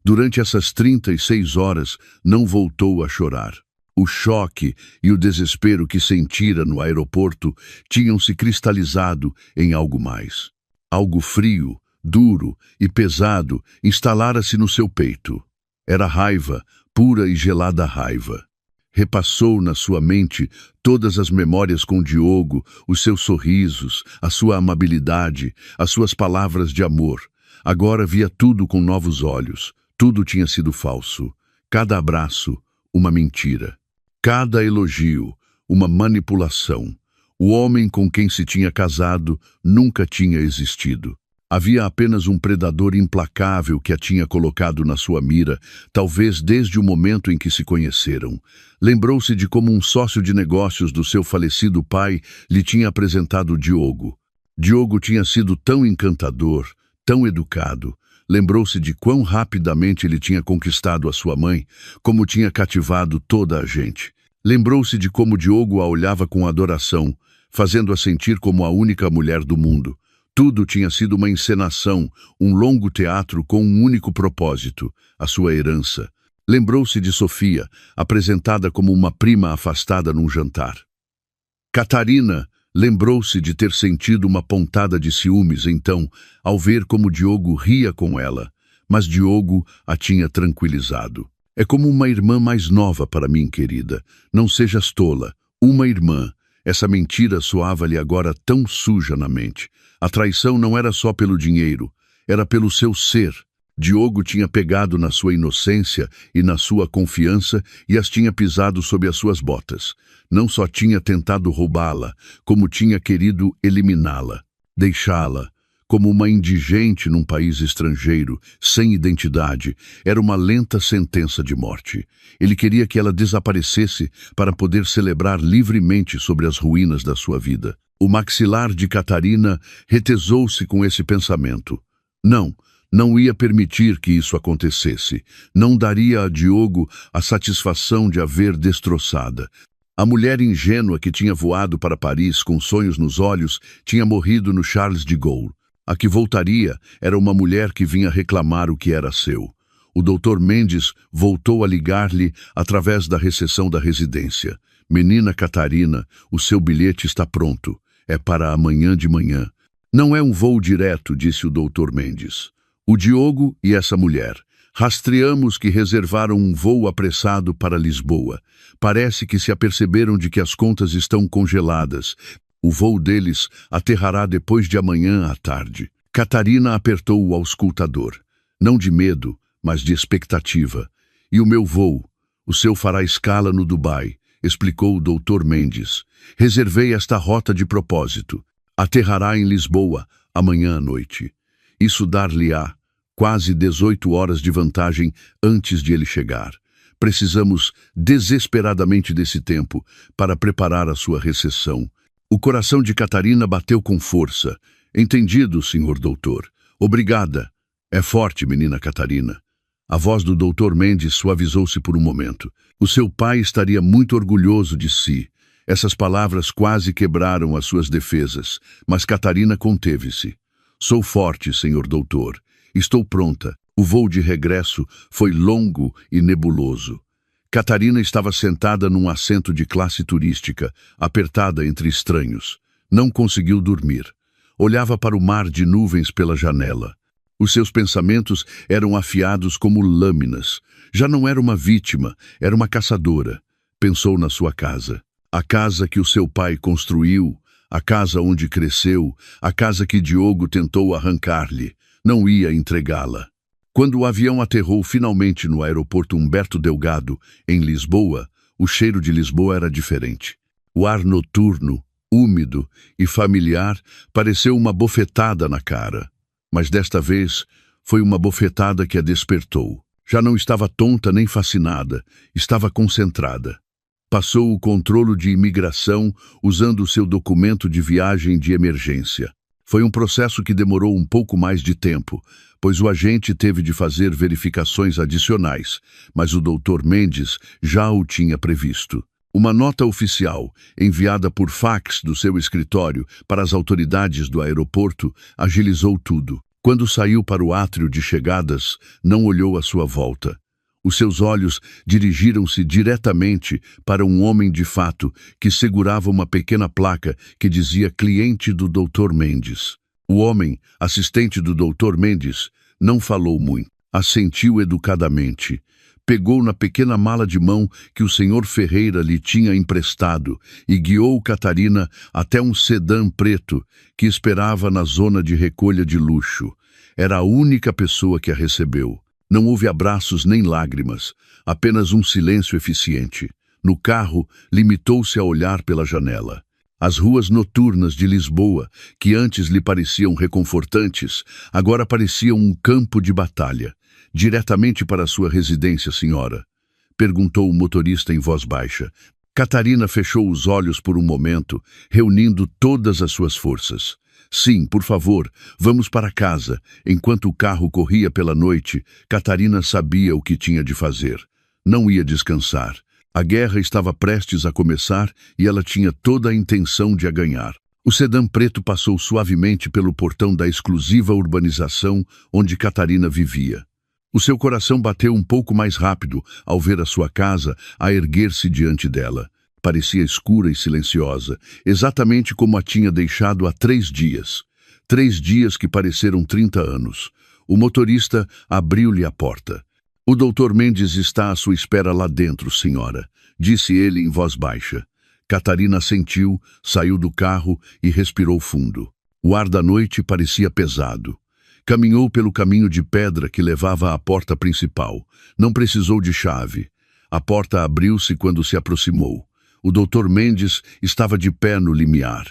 Durante essas 36 horas, não voltou a chorar. O choque e o desespero que sentira no aeroporto tinham se cristalizado em algo mais. Algo frio, duro e pesado instalara-se no seu peito. Era raiva, pura e gelada raiva. Repassou na sua mente todas as memórias com Diogo, os seus sorrisos, a sua amabilidade, as suas palavras de amor. Agora via tudo com novos olhos. Tudo tinha sido falso. Cada abraço, uma mentira. Cada elogio, uma manipulação. O homem com quem se tinha casado nunca tinha existido. Havia apenas um predador implacável que a tinha colocado na sua mira, talvez desde o momento em que se conheceram. Lembrou-se de como um sócio de negócios do seu falecido pai lhe tinha apresentado Diogo. Diogo tinha sido tão encantador, tão educado. Lembrou-se de quão rapidamente ele tinha conquistado a sua mãe, como tinha cativado toda a gente. Lembrou-se de como Diogo a olhava com adoração, fazendo-a sentir como a única mulher do mundo. Tudo tinha sido uma encenação, um longo teatro com um único propósito, a sua herança. Lembrou-se de Sofia, apresentada como uma prima afastada num jantar. Catarina lembrou-se de ter sentido uma pontada de ciúmes, então, ao ver como Diogo ria com ela, mas Diogo a tinha tranquilizado. É como uma irmã mais nova para mim, querida. Não sejas tola. Uma irmã. Essa mentira soava-lhe agora tão suja na mente. A traição não era só pelo dinheiro, era pelo seu ser. Diogo tinha pegado na sua inocência e na sua confiança e as tinha pisado sob as suas botas. Não só tinha tentado roubá-la, como tinha querido eliminá-la, deixá-la, como uma indigente num país estrangeiro, sem identidade. Era uma lenta sentença de morte. Ele queria que ela desaparecesse para poder celebrar livremente sobre as ruínas da sua vida. O maxilar de Catarina retesou-se com esse pensamento. Não ia permitir que isso acontecesse. Não daria a Diogo a satisfação de a ver destroçada. A mulher ingênua que tinha voado para Paris com sonhos nos olhos tinha morrido no Charles de Gaulle. A que voltaria era uma mulher que vinha reclamar o que era seu. O Dr. Mendes voltou a ligar-lhe através da recepção da residência. Menina Catarina, o seu bilhete está pronto. É para amanhã de manhã. Não é um voo direto, disse o Dr. Mendes. O Diogo e essa mulher. Rastreamos que reservaram um voo apressado para Lisboa. Parece que se aperceberam de que as contas estão congeladas. O voo deles aterrará depois de amanhã à tarde. Catarina apertou o auscultador. Não de medo, mas de expectativa. E o meu voo? O seu fará escala no Dubai, explicou o Dr. Mendes. Reservei esta rota de propósito. Aterrará em Lisboa amanhã à noite. Isso dar-lhe-á quase 18 horas de vantagem antes de ele chegar. Precisamos desesperadamente desse tempo para preparar a sua recepção. O coração de Catarina bateu com força. Entendido, senhor doutor. Obrigada. É forte, menina Catarina. A voz do Dr. Mendes suavizou-se por um momento. O seu pai estaria muito orgulhoso de si. Essas palavras quase quebraram as suas defesas, mas Catarina conteve-se. Sou forte, senhor doutor. Estou pronta. O voo de regresso foi longo e nebuloso. Catarina estava sentada num assento de classe turística, apertada entre estranhos. Não conseguiu dormir. Olhava para o mar de nuvens pela janela. Os seus pensamentos eram afiados como lâminas. Já não era uma vítima, era uma caçadora. Pensou na sua casa. A casa que o seu pai construiu, a casa onde cresceu, a casa que Diogo tentou arrancar-lhe. Não ia entregá-la. Quando o avião aterrou finalmente no aeroporto Humberto Delgado, em Lisboa, o cheiro de Lisboa era diferente. O ar noturno, úmido e familiar pareceu uma bofetada na cara. Mas desta vez foi uma bofetada que a despertou. Já não estava tonta nem fascinada, estava concentrada. Passou o controle de imigração usando o seu documento de viagem de emergência. Foi um processo que demorou um pouco mais de tempo, pois o agente teve de fazer verificações adicionais, mas o Dr. Mendes já o tinha previsto. Uma nota oficial, enviada por fax do seu escritório para as autoridades do aeroporto, agilizou tudo. Quando saiu para o átrio de chegadas, não olhou à sua volta. Os seus olhos dirigiram-se diretamente para um homem de fato que segurava uma pequena placa que dizia cliente do Dr. Mendes. O homem, assistente do Dr. Mendes, não falou muito. Assentiu educadamente. Pegou na pequena mala de mão que o Sr. Ferreira lhe tinha emprestado e guiou Catarina até um sedã preto que esperava na zona de recolha de luxo. Era a única pessoa que a recebeu. Não houve abraços nem lágrimas, apenas um silêncio eficiente. No carro, limitou-se a olhar pela janela. As ruas noturnas de Lisboa, que antes lhe pareciam reconfortantes, agora pareciam um campo de batalha. Diretamente para sua residência, senhora? Perguntou o motorista em voz baixa. Catarina fechou os olhos por um momento, reunindo todas as suas forças. Sim, por favor, vamos para casa. Enquanto o carro corria pela noite, Catarina sabia o que tinha de fazer. Não ia descansar. A guerra estava prestes a começar e ela tinha toda a intenção de a ganhar. O sedã preto passou suavemente pelo portão da exclusiva urbanização onde Catarina vivia. O seu coração bateu um pouco mais rápido ao ver a sua casa a erguer-se diante dela. Parecia escura e silenciosa, exatamente como a tinha deixado há 3 dias. 3 dias que pareceram 30 anos. O motorista abriu-lhe a porta. O Dr. Mendes está à sua espera lá dentro, senhora, disse ele em voz baixa. Catarina assentiu, saiu do carro e respirou fundo. O ar da noite parecia pesado. Caminhou pelo caminho de pedra que levava à porta principal. Não precisou de chave. A porta abriu-se quando se aproximou. O Dr. Mendes estava de pé no limiar.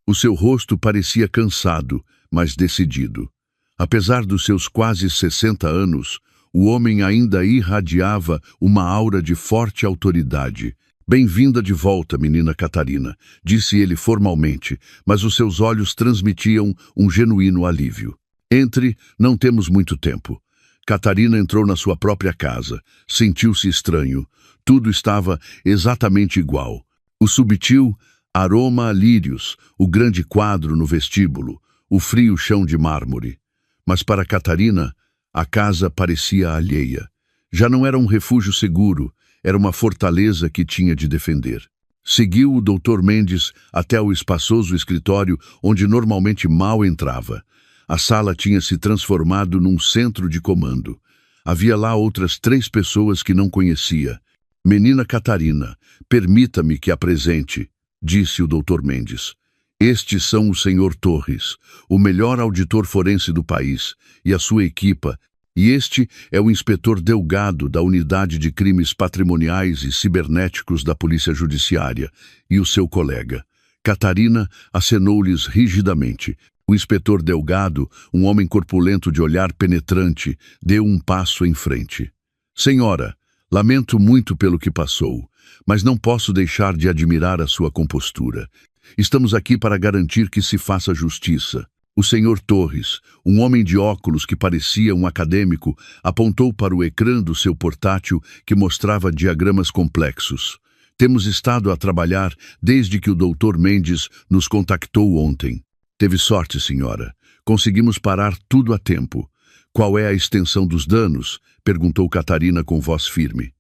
O seu rosto parecia cansado, mas decidido. Apesar dos seus quase 60 anos, o homem ainda irradiava uma aura de forte autoridade. Bem-vinda de volta, menina Catarina, disse ele formalmente, mas os seus olhos transmitiam um genuíno alívio. Entre, não temos muito tempo. Catarina entrou na sua própria casa. Sentiu-se estranho. Tudo estava exatamente igual. O subtil aroma a lírios, o grande quadro no vestíbulo, o frio chão de mármore. Mas para Catarina, a casa parecia alheia. Já não era um refúgio seguro, era uma fortaleza que tinha de defender. Seguiu o Dr. Mendes até o espaçoso escritório onde normalmente mal entrava. A sala tinha se transformado num centro de comando. Havia lá outras 3 pessoas que não conhecia. Menina Catarina, permita-me que apresente, disse o Dr. Mendes. Estes são o Sr. Torres, o melhor auditor forense do país, e a sua equipa, e este é o inspetor Delgado da Unidade de Crimes Patrimoniais e Cibernéticos da Polícia Judiciária, e o seu colega. Catarina acenou-lhes rigidamente. O inspetor Delgado, um homem corpulento de olhar penetrante, deu um passo em frente. Senhora, lamento muito pelo que passou, mas não posso deixar de admirar a sua compostura. Estamos aqui para garantir que se faça justiça. O Sr. Torres, um homem de óculos que parecia um acadêmico, apontou para o ecrã do seu portátil que mostrava diagramas complexos. Temos estado a trabalhar desde que o Dr. Mendes nos contactou ontem. Teve sorte, senhora. Conseguimos parar tudo a tempo. Qual é a extensão dos danos? Perguntou Catarina com voz firme.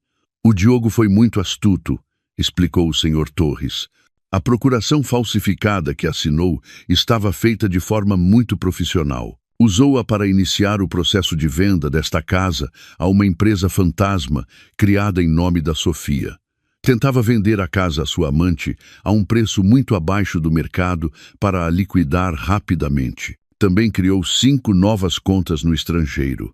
O Diogo foi muito astuto, explicou o Sr. Torres. A procuração falsificada que assinou estava feita de forma muito profissional. Usou-a para iniciar o processo de venda desta casa a uma empresa fantasma criada em nome da Sofia. Tentava vender a casa à sua amante a um preço muito abaixo do mercado para a liquidar rapidamente. Também criou 5 novas contas no estrangeiro.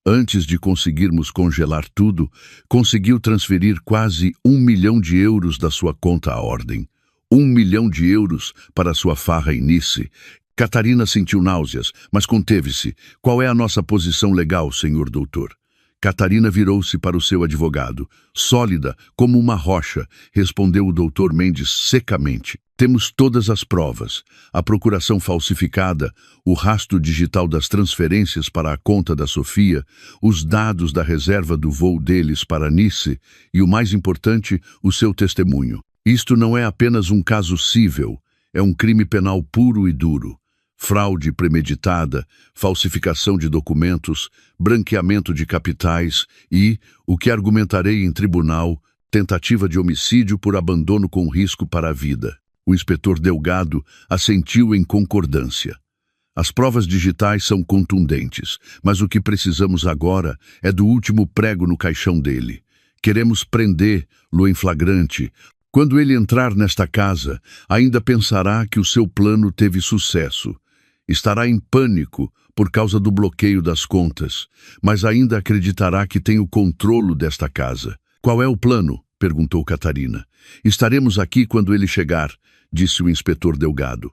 Antes de conseguirmos congelar tudo, conseguiu transferir quase 1 milhão de euros da sua conta à ordem. 1 milhão de euros para sua farra em Nice. Catarina sentiu náuseas, mas conteve-se. Qual é a nossa posição legal, senhor doutor? Catarina virou-se para o seu advogado. Sólida, como uma rocha, respondeu o doutor Mendes secamente. Temos todas as provas. A procuração falsificada, o rastro digital das transferências para a conta da Sofia, os dados da reserva do voo deles para Nice e, o mais importante, o seu testemunho. Isto não é apenas um caso cível, é um crime penal puro e duro. Fraude premeditada, falsificação de documentos, branqueamento de capitais e, o que argumentarei em tribunal, tentativa de homicídio por abandono com risco para a vida. O inspetor Delgado assentiu em concordância. As provas digitais são contundentes, mas o que precisamos agora é do último prego no caixão dele. Queremos prender-lo em flagrante. Quando ele entrar nesta casa, ainda pensará que o seu plano teve sucesso. Estará em pânico por causa do bloqueio das contas, mas ainda acreditará que tem o controle desta casa. Qual é o plano? Perguntou Catarina. Estaremos aqui quando ele chegar, disse o inspetor Delgado.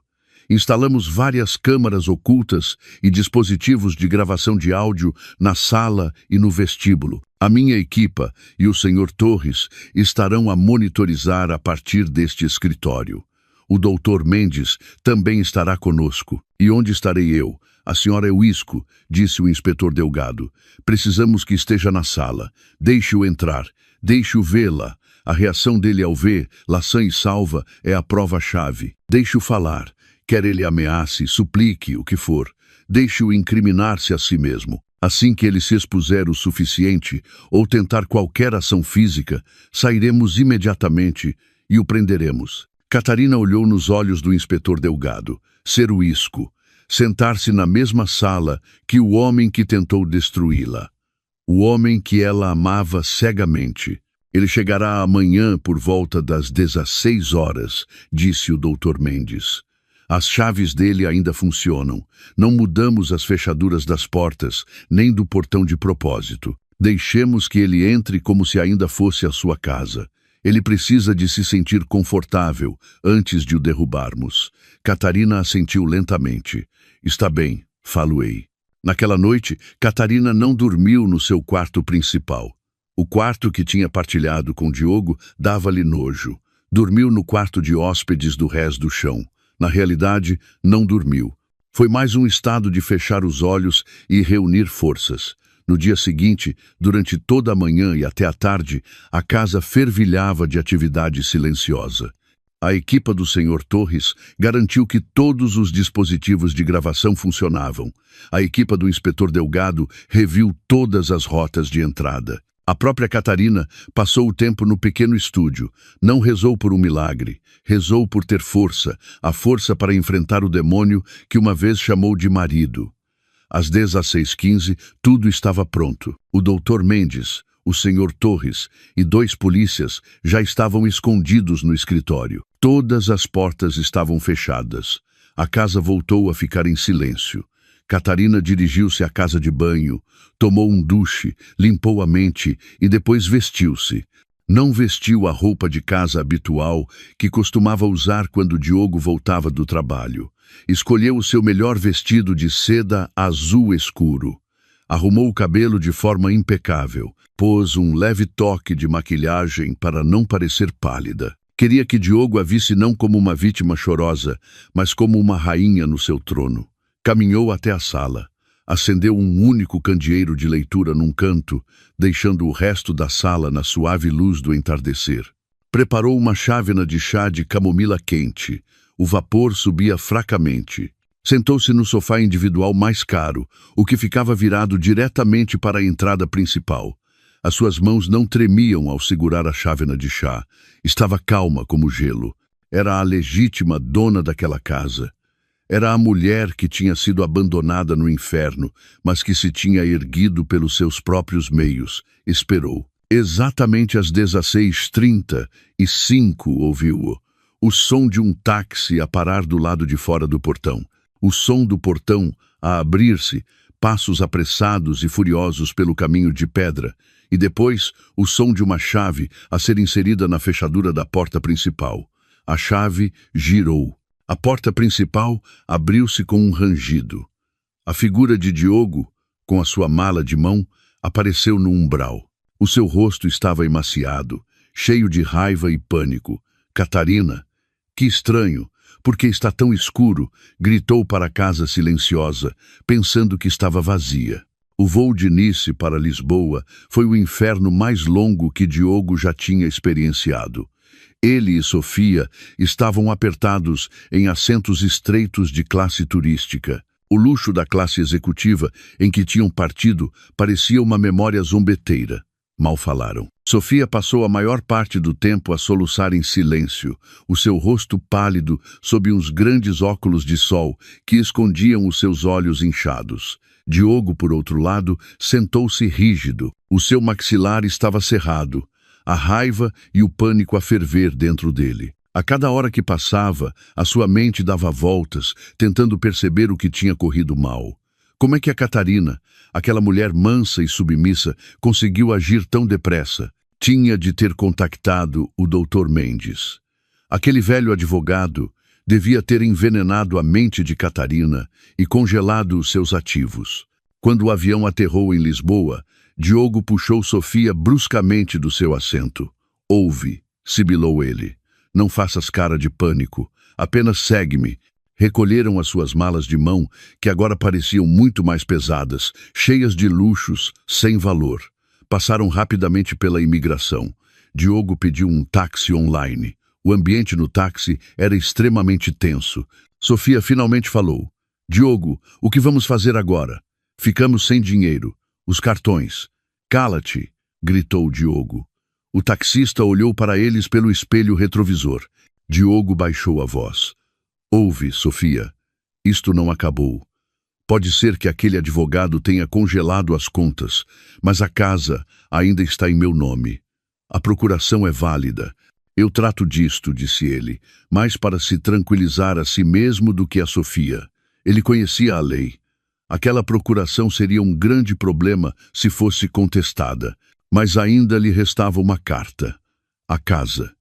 Instalamos várias câmaras ocultas e dispositivos de gravação de áudio na sala e no vestíbulo. A minha equipa e o Sr. Torres estarão a monitorizar a partir deste escritório. O Dr. Mendes também estará conosco. E onde estarei eu? A senhora Eusco, disse o inspetor Delgado. Precisamos que esteja na sala. Deixe-o entrar. Deixe-o vê-la. A reação dele ao ver, laçã e salva, é a prova-chave. Deixe-o falar. Quer ele ameace, suplique, o que for. Deixe-o incriminar-se a si mesmo. Assim que ele se expuser o suficiente ou tentar qualquer ação física, sairemos imediatamente e o prenderemos. Catarina olhou nos olhos do inspetor Delgado. Ser Uisco. Sentar-se na mesma sala que o homem que tentou destruí-la. O homem que ela amava cegamente. Ele chegará amanhã por volta das 16 horas, disse o Dr. Mendes. As chaves dele ainda funcionam. Não mudamos as fechaduras das portas, nem do portão de propósito. Deixemos que ele entre como se ainda fosse a sua casa. Ele precisa de se sentir confortável antes de o derrubarmos. Catarina assentiu lentamente. Está bem, falo-ei. Naquela noite, Catarina não dormiu no seu quarto principal. O quarto que tinha partilhado com Diogo dava-lhe nojo. Dormiu no quarto de hóspedes do rés do chão. Na realidade, não dormiu. Foi mais um estado de fechar os olhos e reunir forças. No dia seguinte, durante toda a manhã e até a tarde, a casa fervilhava de atividade silenciosa. A equipa do Sr. Torres garantiu que todos os dispositivos de gravação funcionavam. A equipa do inspetor Delgado reviu todas as rotas de entrada. A própria Catarina passou o tempo no pequeno estúdio. Não rezou por um milagre, rezou por ter força, a força para enfrentar o demônio que uma vez chamou de marido. Às 16h15, tudo estava pronto. O Dr. Mendes, o Sr. Torres e 2 polícias já estavam escondidos no escritório. Todas as portas estavam fechadas. A casa voltou a ficar em silêncio. Catarina dirigiu-se à casa de banho, tomou um duche, limpou a mente e depois vestiu-se. Não vestiu a roupa de casa habitual que costumava usar quando Diogo voltava do trabalho. Escolheu o seu melhor vestido de seda azul escuro. Arrumou o cabelo de forma impecável. Pôs um leve toque de maquilhagem para não parecer pálida. Queria que Diogo a visse não como uma vítima chorosa, mas como uma rainha no seu trono. Caminhou até a sala. Acendeu um único candeeiro de leitura num canto, deixando o resto da sala na suave luz do entardecer. Preparou uma chávena de chá de camomila quente. O vapor subia fracamente. Sentou-se no sofá individual mais caro, o que ficava virado diretamente para a entrada principal. As suas mãos não tremiam ao segurar a chávena de chá. Estava calma como gelo. Era a legítima dona daquela casa. Era a mulher que tinha sido abandonada no inferno, mas que se tinha erguido pelos seus próprios meios. Esperou. Exatamente às 16h35 ouviu-o. O som de um táxi a parar do lado de fora do portão. O som do portão a abrir-se, passos apressados e furiosos pelo caminho de pedra. E depois, o som de uma chave a ser inserida na fechadura da porta principal. A chave girou. A porta principal abriu-se com um rangido. A figura de Diogo, com a sua mala de mão, apareceu no umbral. O seu rosto estava emaciado, cheio de raiva e pânico. Catarina, que estranho, por que está tão escuro? Gritou para a casa silenciosa, pensando que estava vazia. O voo de Nice para Lisboa foi o inferno mais longo que Diogo já tinha experienciado. Ele e Sofia estavam apertados em assentos estreitos de classe turística. O luxo da classe executiva em que tinham partido parecia uma memória zombeteira. Mal falaram. Sofia passou a maior parte do tempo a soluçar em silêncio, o seu rosto pálido sob uns grandes óculos de sol que escondiam os seus olhos inchados. Diogo, por outro lado, sentou-se rígido. O seu maxilar estava cerrado, a raiva e o pânico a ferver dentro dele. A cada hora que passava, a sua mente dava voltas, tentando perceber o que tinha corrido mal. Como é que a Catarina, aquela mulher mansa e submissa, conseguiu agir tão depressa? Tinha de ter contactado o Dr. Mendes. Aquele velho advogado devia ter envenenado a mente de Catarina e congelado os seus ativos. Quando o avião aterrou em Lisboa, Diogo puxou Sofia bruscamente do seu assento. Ouve, sibilou ele. Não faças cara de pânico. Apenas segue-me. Recolheram as suas malas de mão, que agora pareciam muito mais pesadas, cheias de luxos, sem valor. Passaram rapidamente pela imigração. Diogo pediu um táxi online. O ambiente no táxi era extremamente tenso. Sofia finalmente falou. Diogo, o que vamos fazer agora? Ficamos sem dinheiro. Os cartões. Cala-te, gritou Diogo. O taxista olhou para eles pelo espelho retrovisor. Diogo baixou a voz. Ouve, Sofia, isto não acabou. Pode ser que aquele advogado tenha congelado as contas, mas a casa ainda está em meu nome. A procuração é válida. Eu trato disto, disse ele, mais para se tranquilizar a si mesmo do que a Sofia. Ele conhecia a lei. Aquela procuração seria um grande problema se fosse contestada, mas ainda lhe restava uma carta. A casa.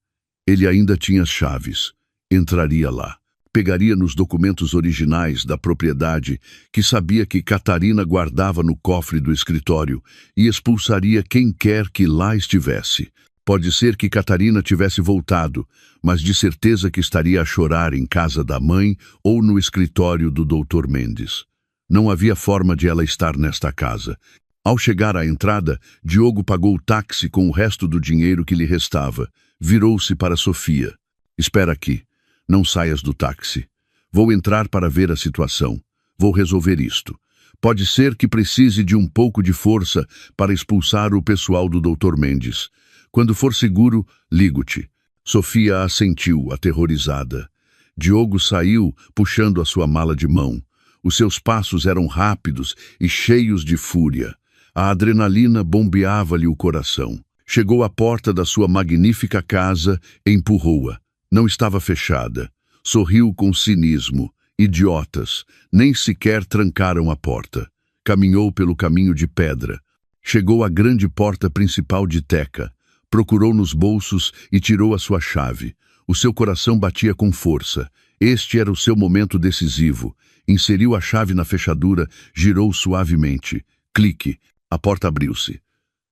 Ele ainda tinha as chaves. Entraria lá. Pegaria nos documentos originais da propriedade que sabia que Catarina guardava no cofre do escritório e expulsaria quem quer que lá estivesse. Pode ser que Catarina tivesse voltado, mas de certeza que estaria a chorar em casa da mãe ou no escritório do Dr. Mendes. Não havia forma de ela estar nesta casa. Ao chegar à entrada, Diogo pagou o táxi com o resto do dinheiro que lhe restava. Virou-se para Sofia. Espera aqui. Não saias do táxi. Vou entrar para ver a situação. Vou resolver isto. Pode ser que precise de um pouco de força para expulsar o pessoal do Dr. Mendes. Quando for seguro, ligo-te. Sofia assentiu, aterrorizada. Diogo saiu, puxando a sua mala de mão. Os seus passos eram rápidos e cheios de fúria. A adrenalina bombeava-lhe o coração. Chegou à porta da sua magnífica casa e empurrou-a. Não estava fechada. Sorriu com cinismo. Idiotas. Nem sequer trancaram a porta. Caminhou pelo caminho de pedra. Chegou à grande porta principal de Teca. Procurou nos bolsos e tirou a sua chave. O seu coração batia com força. Este era o seu momento decisivo. Inseriu a chave na fechadura, girou suavemente. Clique. A porta abriu-se.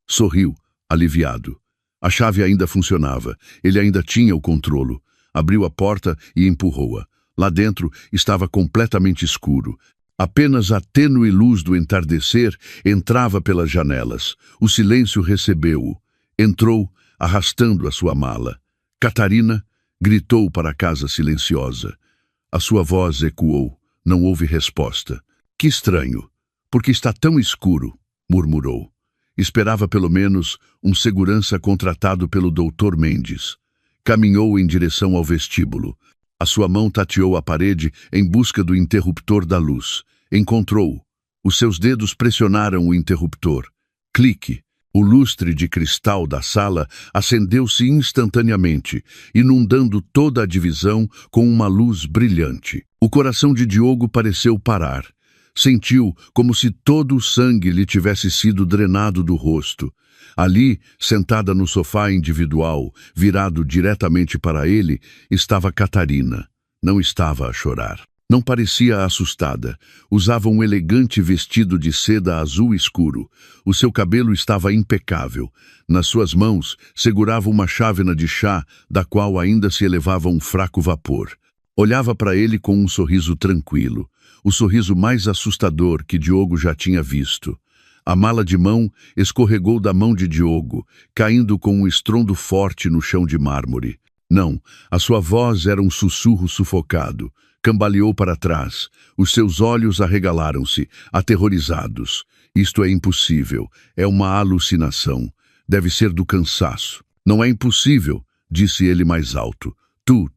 Sorriu, aliviado. A chave ainda funcionava. Ele ainda tinha o controlo. Abriu a porta e empurrou-a. Lá dentro estava completamente escuro. Apenas a tênue luz do entardecer entrava pelas janelas. O silêncio recebeu-o. Entrou, arrastando a sua mala. Catarina gritou para a casa silenciosa. A sua voz ecoou. Não houve resposta. Que estranho. Porque está tão escuro, murmurou. Esperava pelo menos um segurança contratado pelo Dr. Mendes. Caminhou em direção ao vestíbulo. A sua mão tateou a parede em busca do interruptor da luz. Encontrou. Os seus dedos pressionaram o interruptor. Clique. O lustre de cristal da sala acendeu-se instantaneamente, inundando toda a divisão com uma luz brilhante. O coração de Diogo pareceu parar. Sentiu como se todo o sangue lhe tivesse sido drenado do rosto. Ali, sentada no sofá individual, virado diretamente para ele, estava Catarina. Não estava a chorar. Não parecia assustada. Usava um elegante vestido de seda azul escuro. O seu cabelo estava impecável. Nas suas mãos, segurava uma chávena de chá, da qual ainda se elevava um fraco vapor. Olhava para ele com um sorriso tranquilo. O sorriso mais assustador que Diogo já tinha visto. A mala de mão escorregou da mão de Diogo, caindo com um estrondo forte no chão de mármore. Não, a sua voz era um sussurro sufocado. Cambaleou para trás. Os seus olhos arregalaram-se, aterrorizados. Isto é impossível. É uma alucinação. Deve ser do cansaço. Não é impossível, disse ele mais alto. Tu.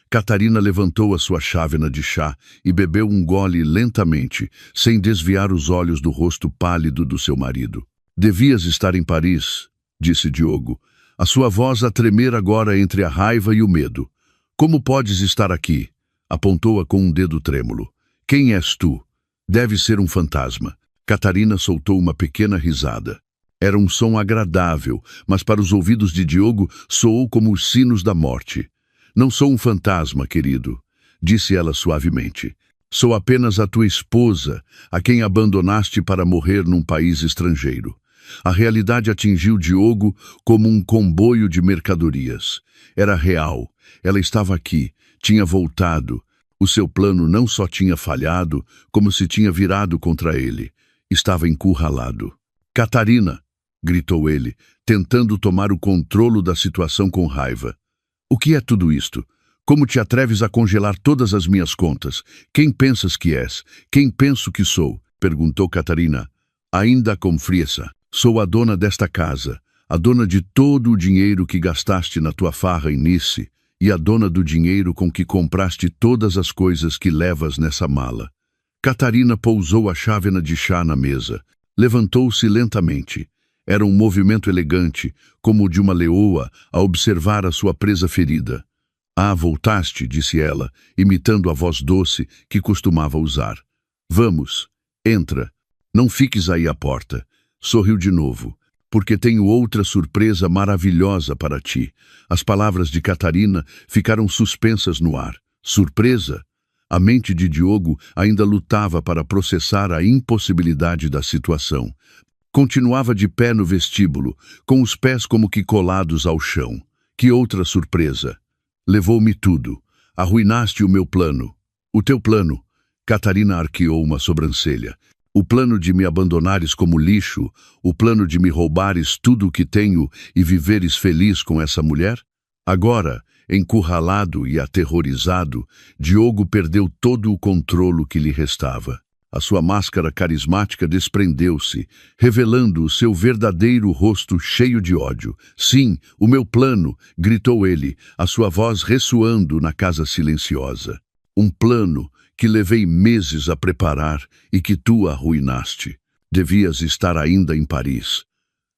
Catarina levantou a sua chávena de chá e bebeu um gole lentamente, sem desviar os olhos do rosto pálido do seu marido. Devias estar em Paris, disse Diogo, a sua voz a tremer agora entre a raiva e o medo. Como podes estar aqui? Apontou-a com um dedo trêmulo. Quem és tu? Deve ser um fantasma. Catarina soltou uma pequena risada. Era um som agradável, mas para os ouvidos de Diogo soou como os sinos da morte. Não sou um fantasma, querido, disse ela suavemente. Sou apenas a tua esposa, a quem abandonaste para morrer num país estrangeiro. A realidade atingiu Diogo como um comboio de mercadorias. Era real. Ela estava aqui, tinha voltado. O seu plano não só tinha falhado, como se tinha virado contra ele. Estava encurralado. Catarina, gritou ele, tentando tomar o controle da situação com raiva. O que é tudo isto? Como te atreves a congelar todas as minhas contas? Quem pensas que és? Quem penso que sou? Perguntou Catarina. Ainda com frieza. Sou a dona desta casa, a dona de todo o dinheiro que gastaste na tua farra em Nice e a dona do dinheiro com que compraste todas as coisas que levas nessa mala. Catarina pousou a chávena de chá na mesa. Levantou-se lentamente. Era um movimento elegante, como o de uma leoa a observar a sua presa ferida. Ah, voltaste, disse ela, imitando a voz doce que costumava usar. Vamos, entra. Não fiques aí à porta. Sorriu de novo, porque tenho outra surpresa maravilhosa para ti. As palavras de Catarina ficaram suspensas no ar. Surpresa? A mente de Diogo ainda lutava para processar a impossibilidade da situação. Continuava de pé no vestíbulo, com os pés como que colados ao chão. Que outra surpresa! Levou-me tudo. Arruinaste o meu plano. O teu plano? Catarina arqueou uma sobrancelha. O plano de me abandonares como lixo? O plano de me roubares tudo o que tenho e viveres feliz com essa mulher? Agora, encurralado e aterrorizado, Diogo perdeu todo o controle que lhe restava. A sua máscara carismática desprendeu-se, revelando o seu verdadeiro rosto cheio de ódio. Sim, o meu plano, gritou ele, a sua voz ressoando na casa silenciosa. Um plano que levei meses a preparar e que tu arruinaste. Devias estar ainda em Paris.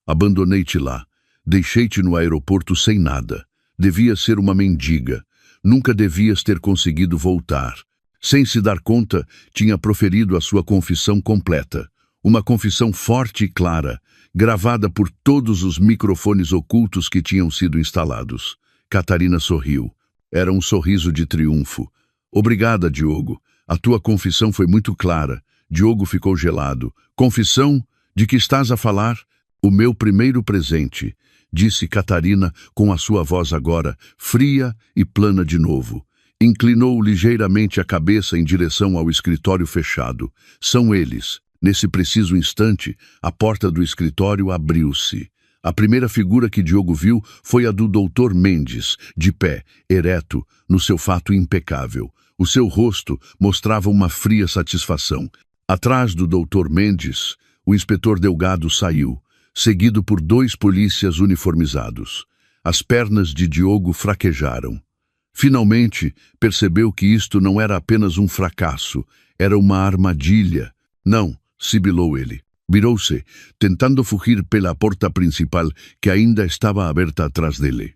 Abandonei-te lá. Deixei-te no aeroporto sem nada. Devias ser uma mendiga. Nunca devias ter conseguido voltar. Sem se dar conta, tinha proferido a sua confissão completa. Uma confissão forte e clara, gravada por todos os microfones ocultos que tinham sido instalados. Catarina sorriu. Era um sorriso de triunfo. Obrigada, Diogo. A tua confissão foi muito clara. Diogo ficou gelado. Confissão? De que estás a falar? O meu primeiro presente, disse Catarina com a sua voz agora, fria e plana de novo. Inclinou ligeiramente a cabeça em direção ao escritório fechado. São eles. Nesse preciso instante, a porta do escritório abriu-se. A primeira figura que Diogo viu foi a do Dr. Mendes, de pé, ereto, no seu fato impecável. O seu rosto mostrava uma fria satisfação. Atrás do Dr. Mendes, o inspetor Delgado saiu. seguido por 2 polícias uniformizados. As pernas de Diogo fraquejaram. Finalmente, percebeu que isto não era apenas um fracasso, era uma armadilha. Não, sibilou ele. Virou-se, tentando fugir pela porta principal que ainda estava aberta atrás dele.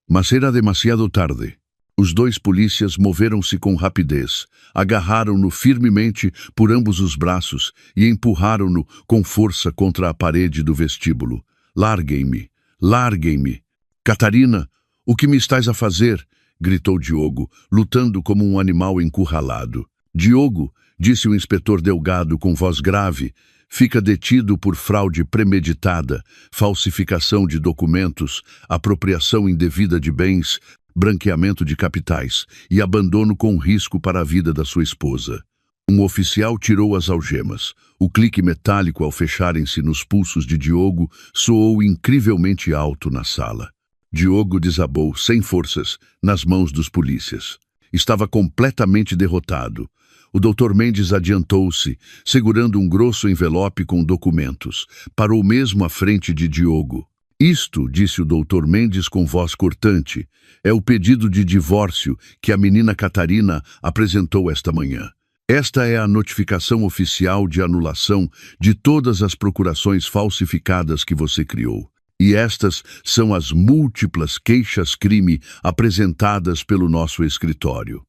Mas era demasiado tarde. Os 2 polícias moveram-se com rapidez, agarraram-no firmemente por ambos os braços e empurraram-no com força contra a parede do vestíbulo. Larguem-me! Larguem-me! Catarina, o que me estás a fazer? Gritou Diogo, lutando como um animal encurralado. Diogo, disse o inspetor Delgado com voz grave, fica detido por fraude premeditada, falsificação de documentos, apropriação indevida de bens, branqueamento de capitais e abandono com risco para a vida da sua esposa. Um oficial tirou as algemas. O clique metálico ao fecharem-se nos pulsos de Diogo soou incrivelmente alto na sala. Diogo desabou, sem forças, nas mãos dos polícias. Estava completamente derrotado. O Dr. Mendes adiantou-se, segurando um grosso envelope com documentos. Parou mesmo à frente de Diogo. Isto, disse o Dr. Mendes com voz cortante, é o pedido de divórcio que a menina Catarina apresentou esta manhã. Esta é a notificação oficial de anulação de todas as procurações falsificadas que você criou. E estas são as múltiplas queixas-crime apresentadas pelo nosso escritório.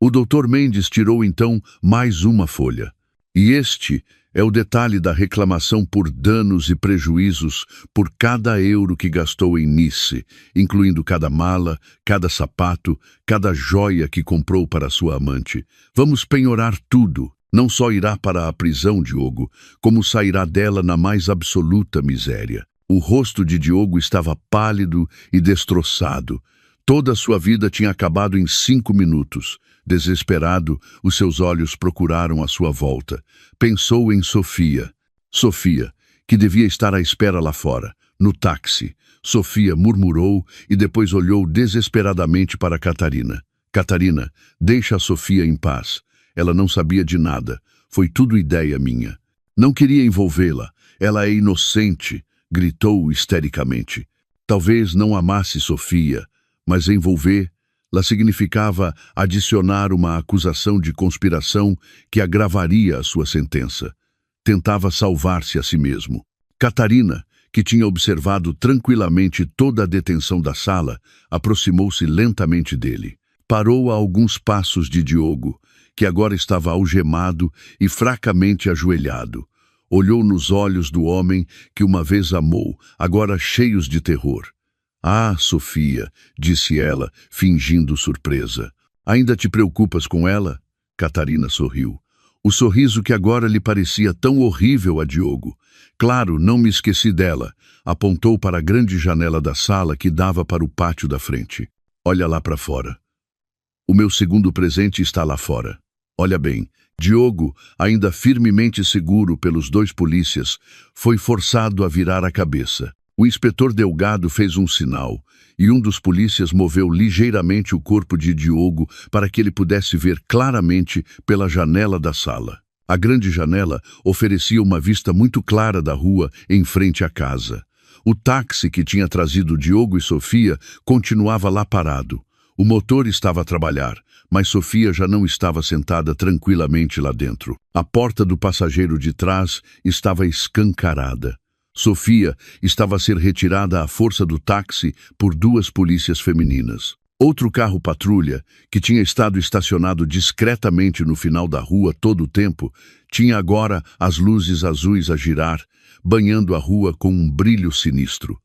O Dr. Mendes tirou então mais uma folha. E este é o detalhe da reclamação por danos e prejuízos por cada euro que gastou em Nice, incluindo cada mala, cada sapato, cada joia que comprou para sua amante. Vamos penhorar tudo. Não só irá para a prisão, Diogo, como sairá dela na mais absoluta miséria. O rosto de Diogo estava pálido e destroçado. Toda a sua vida tinha acabado em 5 minutos. Desesperado, os seus olhos procuraram a sua volta. Pensou em Sofia. Sofia, que devia estar à espera lá fora, no táxi. Sofia murmurou e depois olhou desesperadamente para Catarina. Catarina, deixa a Sofia em paz. Ela não sabia de nada. Foi tudo ideia minha. Não queria envolvê-la. Ela é inocente, gritou histericamente. Talvez não amasse Sofia, mas envolvê-la significava adicionar uma acusação de conspiração que agravaria a sua sentença. Tentava salvar-se a si mesmo. Catarina, que tinha observado tranquilamente toda a detenção da sala, aproximou-se lentamente dele. Parou a alguns passos de Diogo, que agora estava algemado e fracamente ajoelhado. Olhou nos olhos do homem que uma vez amou, agora cheios de terror. Ah, Sofia, disse ela, fingindo surpresa. Ainda te preocupas com ela? Catarina sorriu. O sorriso que agora lhe parecia tão horrível a Diogo. Claro, não me esqueci dela. Apontou para a grande janela da sala que dava para o pátio da frente. Olha lá para fora. O meu segundo presente está lá fora. Olha bem, Diogo, ainda firmemente seguro pelos 2 polícias, foi forçado a virar a cabeça. O inspetor Delgado fez um sinal, e um dos polícias moveu ligeiramente o corpo de Diogo para que ele pudesse ver claramente pela janela da sala. A grande janela oferecia uma vista muito clara da rua em frente à casa. O táxi que tinha trazido Diogo e Sofia continuava lá parado. O motor estava a trabalhar, mas Sofia já não estava sentada tranquilamente lá dentro. A porta do passageiro de trás estava escancarada. Sofia estava a ser retirada à força do táxi por 2 polícias femininas. Outro carro patrulha, que tinha estado estacionado discretamente no final da rua todo o tempo, tinha agora as luzes azuis a girar, banhando a rua com um brilho sinistro.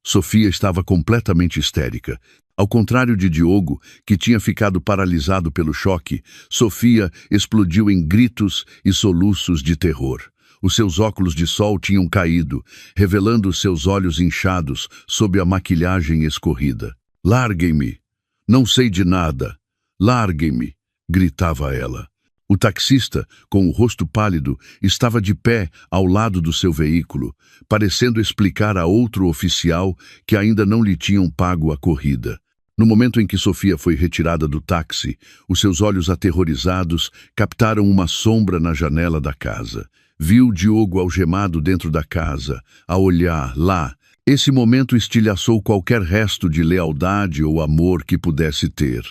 Sofia estava completamente histérica. Ao contrário de Diogo, que tinha ficado paralisado pelo choque, Sofia explodiu em gritos e soluços de terror. Os seus óculos de sol tinham caído, revelando seus olhos inchados sob a maquilhagem escorrida. Larguem-me! Não sei de nada! Larguem-me! Gritava ela. O taxista, com o rosto pálido, estava de pé ao lado do seu veículo, parecendo explicar a outro oficial que ainda não lhe tinham pago a corrida. No momento em que Sofia foi retirada do táxi, os seus olhos aterrorizados captaram uma sombra na janela da casa. Viu Diogo algemado dentro da casa, a olhar lá. Esse momento estilhaçou qualquer resto de lealdade ou amor que pudesse ter.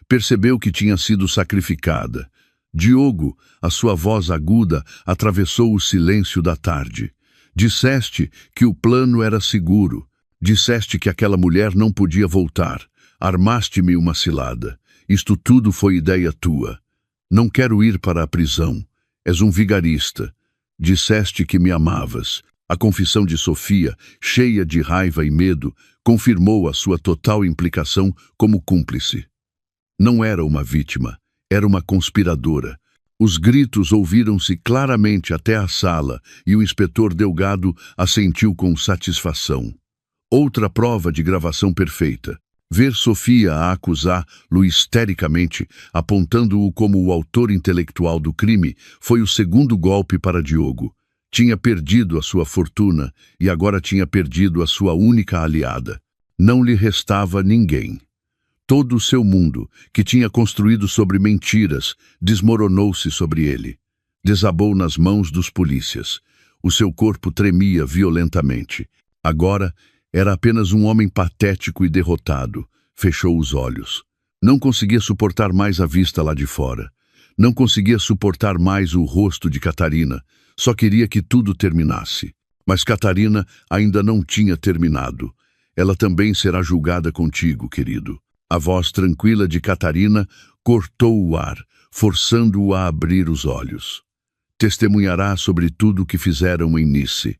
Percebeu que tinha sido sacrificada. Diogo, a sua voz aguda, atravessou o silêncio da tarde. Disseste que o plano era seguro. Disseste que aquela mulher não podia voltar. Armaste-me uma cilada. Isto tudo foi ideia tua. Não quero ir para a prisão. És um vigarista. Disseste que me amavas. A confissão de Sofia, cheia de raiva e medo, confirmou a sua total implicação como cúmplice. Não era uma vítima, era uma conspiradora. Os gritos ouviram-se claramente até a sala e o inspetor Delgado assentiu com satisfação. Outra prova de gravação perfeita. Ver Sofia a acusá-lo histericamente, apontando-o como o autor intelectual do crime, foi o segundo golpe para Diogo. Tinha perdido a sua fortuna e agora tinha perdido a sua única aliada. Não lhe restava ninguém. Todo o seu mundo, que tinha construído sobre mentiras, desmoronou-se sobre ele. Desabou nas mãos dos polícias. O seu corpo tremia violentamente. Agora era apenas um homem patético e derrotado. Fechou os olhos. Não conseguia suportar mais a vista lá de fora. Não conseguia suportar mais o rosto de Catarina. Só queria que tudo terminasse. Mas Catarina ainda não tinha terminado. Ela também será julgada contigo, querido. A voz tranquila de Catarina cortou o ar, forçando-o a abrir os olhos. Testemunhará sobre tudo o que fizeram em Nice.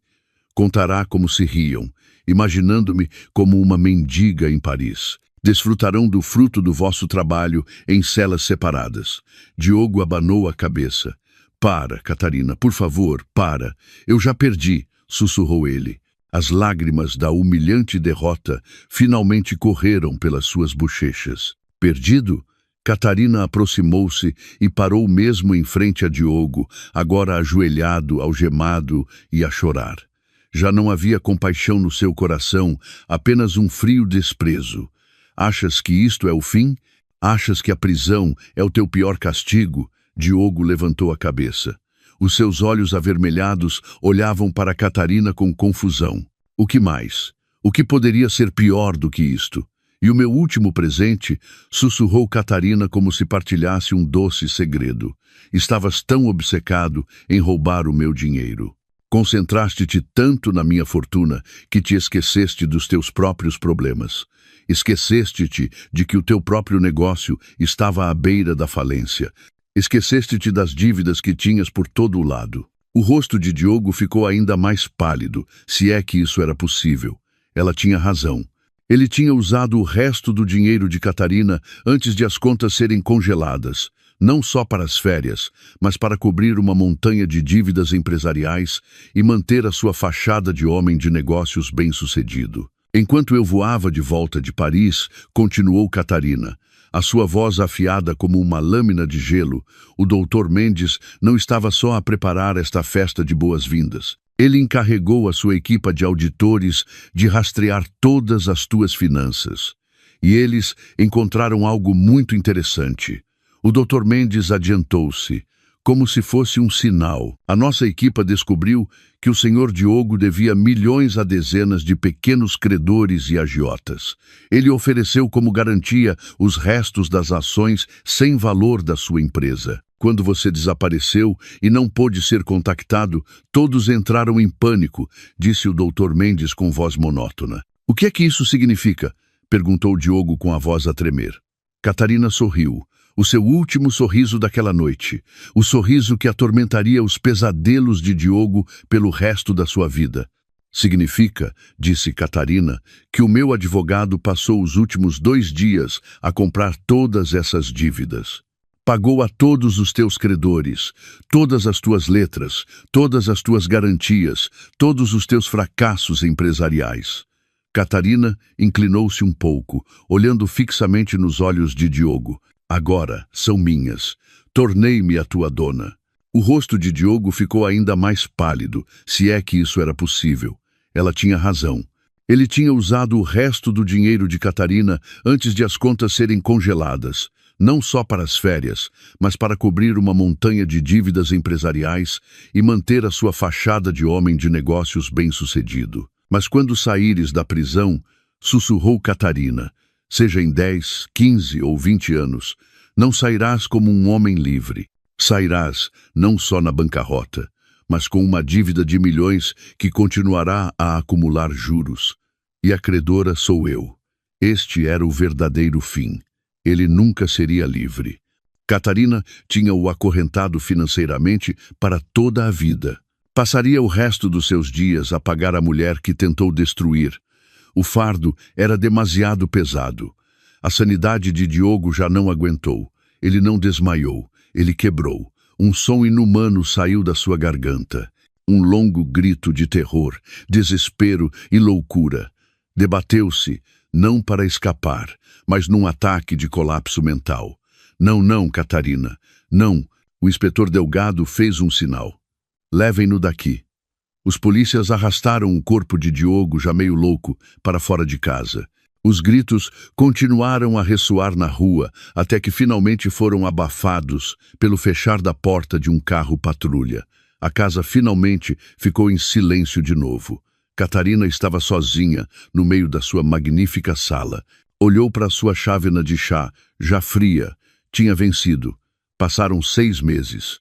Contará como se riam, imaginando-me como uma mendiga em Paris. Desfrutarão do fruto do vosso trabalho em celas separadas. Diogo abanou a cabeça. Para, Catarina, por favor, para. Eu já perdi, sussurrou ele. As lágrimas da humilhante derrota finalmente correram pelas suas bochechas. Perdido? Catarina aproximou-se e parou mesmo em frente a Diogo, agora ajoelhado, algemado e a chorar. Já não havia compaixão no seu coração, apenas um frio desprezo. Achas que isto é o fim? Achas que a prisão é o teu pior castigo? Diogo levantou a cabeça. Os seus olhos avermelhados olhavam para Catarina com confusão. O que mais? O que poderia ser pior do que isto? E o meu último presente? Sussurrou Catarina como se partilhasse um doce segredo. Estavas tão obcecado em roubar o meu dinheiro. Concentraste-te tanto na minha fortuna que te esqueceste dos teus próprios problemas. Esqueceste-te de que o teu próprio negócio estava à beira da falência. Esqueceste-te das dívidas que tinhas por todo o lado. O rosto de Diogo ficou ainda mais pálido, se é que isso era possível. Ela tinha razão. Ele tinha usado o resto do dinheiro de Catarina antes de as contas serem congeladas, não só para as férias, mas para cobrir uma montanha de dívidas empresariais e manter a sua fachada de homem de negócios bem-sucedido. Enquanto eu voava de volta de Paris, continuou Catarina, a sua voz afiada como uma lâmina de gelo, o Dr. Mendes não estava só a preparar esta festa de boas-vindas. Ele encarregou a sua equipa de auditores de rastrear todas as tuas finanças. E eles encontraram algo muito interessante. O Dr. Mendes adiantou-se, como se fosse um sinal. A nossa equipa descobriu que o senhor Diogo devia milhões a dezenas de pequenos credores e agiotas. Ele ofereceu como garantia os restos das ações sem valor da sua empresa. Quando você desapareceu e não pôde ser contactado, todos entraram em pânico, disse o Dr. Mendes com voz monótona. O que é que isso significa? Perguntou Diogo com a voz a tremer. Catarina sorriu. O seu último sorriso daquela noite, o sorriso que atormentaria os pesadelos de Diogo pelo resto da sua vida. Significa, disse Catarina, que o meu advogado passou os últimos 2 dias a comprar todas essas dívidas. Pagou a todos os teus credores, todas as tuas letras, todas as tuas garantias, todos os teus fracassos empresariais. Catarina inclinou-se um pouco, olhando fixamente nos olhos de Diogo. Agora são minhas. Tornei-me a tua dona. O rosto de Diogo ficou ainda mais pálido, se é que isso era possível. Ela tinha razão. Ele tinha usado o resto do dinheiro de Catarina antes de as contas serem congeladas. não só para as férias, mas para cobrir uma montanha de dívidas empresariais e manter a sua fachada de homem de negócios bem-sucedido. Mas quando saíres da prisão, sussurrou Catarina, seja em 10, 15 ou 20 anos, não sairás como um homem livre. Sairás não só na bancarrota, mas com uma dívida de milhões que continuará a acumular juros. E a credora sou eu. Este era o verdadeiro fim. Ele nunca seria livre. Catarina tinha-o acorrentado financeiramente para toda a vida. Passaria o resto dos seus dias a pagar a mulher que tentou destruir. O fardo era demasiado pesado. A sanidade de Diogo já não aguentou. Ele não desmaiou. Ele quebrou. Um som inumano saiu da sua garganta. Um longo grito de terror, desespero e loucura. Debateu-se, não para escapar, mas num ataque de colapso mental. Não, não, Catarina. Não. O inspetor Delgado fez um sinal. Levem-no daqui. Os polícias arrastaram o corpo de Diogo, já meio louco, para fora de casa. Os gritos continuaram a ressoar na rua, até que finalmente foram abafados pelo fechar da porta de um carro patrulha. A casa finalmente ficou em silêncio de novo. Catarina estava sozinha, no meio da sua magnífica sala. Olhou para sua chávena de chá, já fria. Tinha vencido. Passaram 6 meses.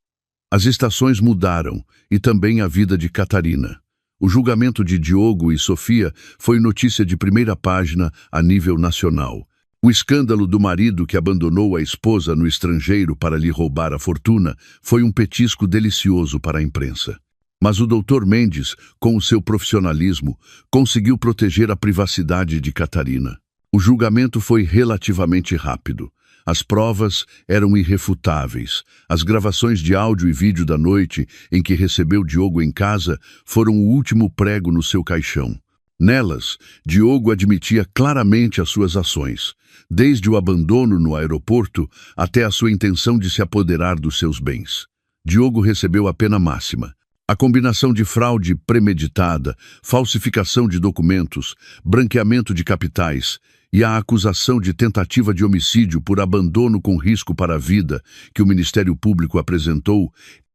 As estações mudaram, e também a vida de Catarina. O julgamento de Diogo e Sofia foi notícia de primeira página a nível nacional. O escândalo do marido que abandonou a esposa no estrangeiro para lhe roubar a fortuna foi um petisco delicioso para a imprensa. Mas o Dr. Mendes, com o seu profissionalismo, conseguiu proteger a privacidade de Catarina. O julgamento foi relativamente rápido. As provas eram irrefutáveis. As gravações de áudio e vídeo da noite em que recebeu Diogo em casa foram o último prego no seu caixão. Nelas, Diogo admitia claramente as suas ações, desde o abandono no aeroporto até a sua intenção de se apoderar dos seus bens. Diogo recebeu a pena máxima. A combinação de fraude premeditada, falsificação de documentos, branqueamento de capitais e a acusação de tentativa de homicídio por abandono com risco para a vida que o Ministério Público apresentou,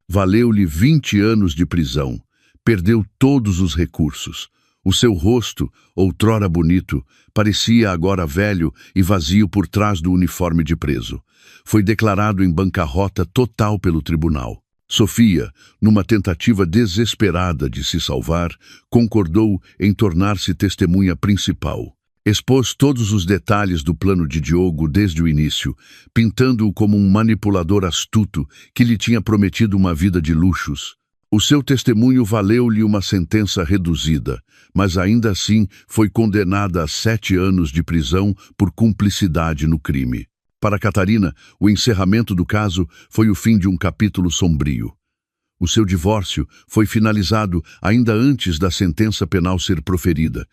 valeu-lhe 20 anos de prisão. Perdeu todos os recursos. O seu rosto, outrora bonito, parecia agora velho e vazio por trás do uniforme de preso. Foi declarado em bancarrota total pelo tribunal. Sofia, numa tentativa desesperada de se salvar, concordou em tornar-se testemunha principal. Expôs todos os detalhes do plano de Diogo desde o início, pintando-o como um manipulador astuto que lhe tinha prometido uma vida de luxos. O seu testemunho valeu-lhe uma sentença reduzida, mas ainda assim foi condenada a 7 anos de prisão por cumplicidade no crime. Para Catarina, o encerramento do caso foi o fim de um capítulo sombrio. O seu divórcio foi finalizado ainda antes da sentença penal ser proferida.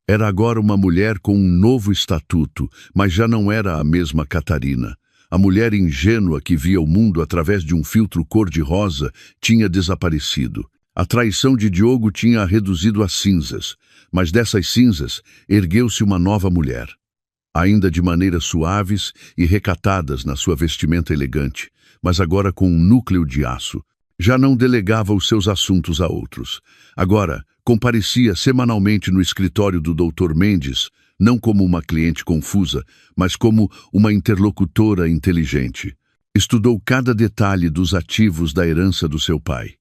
Era agora uma mulher com um novo estatuto, mas já não era a mesma Catarina. A mulher ingênua que via o mundo através de um filtro cor-de-rosa tinha desaparecido. A traição de Diogo tinha a reduzido a cinzas, mas dessas cinzas ergueu-se uma nova mulher. Ainda de maneiras suaves e recatadas na sua vestimenta elegante, mas agora com um núcleo de aço. Já não delegava os seus assuntos a outros. Agora, comparecia semanalmente no escritório do Dr. Mendes, não como uma cliente confusa, mas como uma interlocutora inteligente. Estudou cada detalhe dos ativos da herança do seu pai.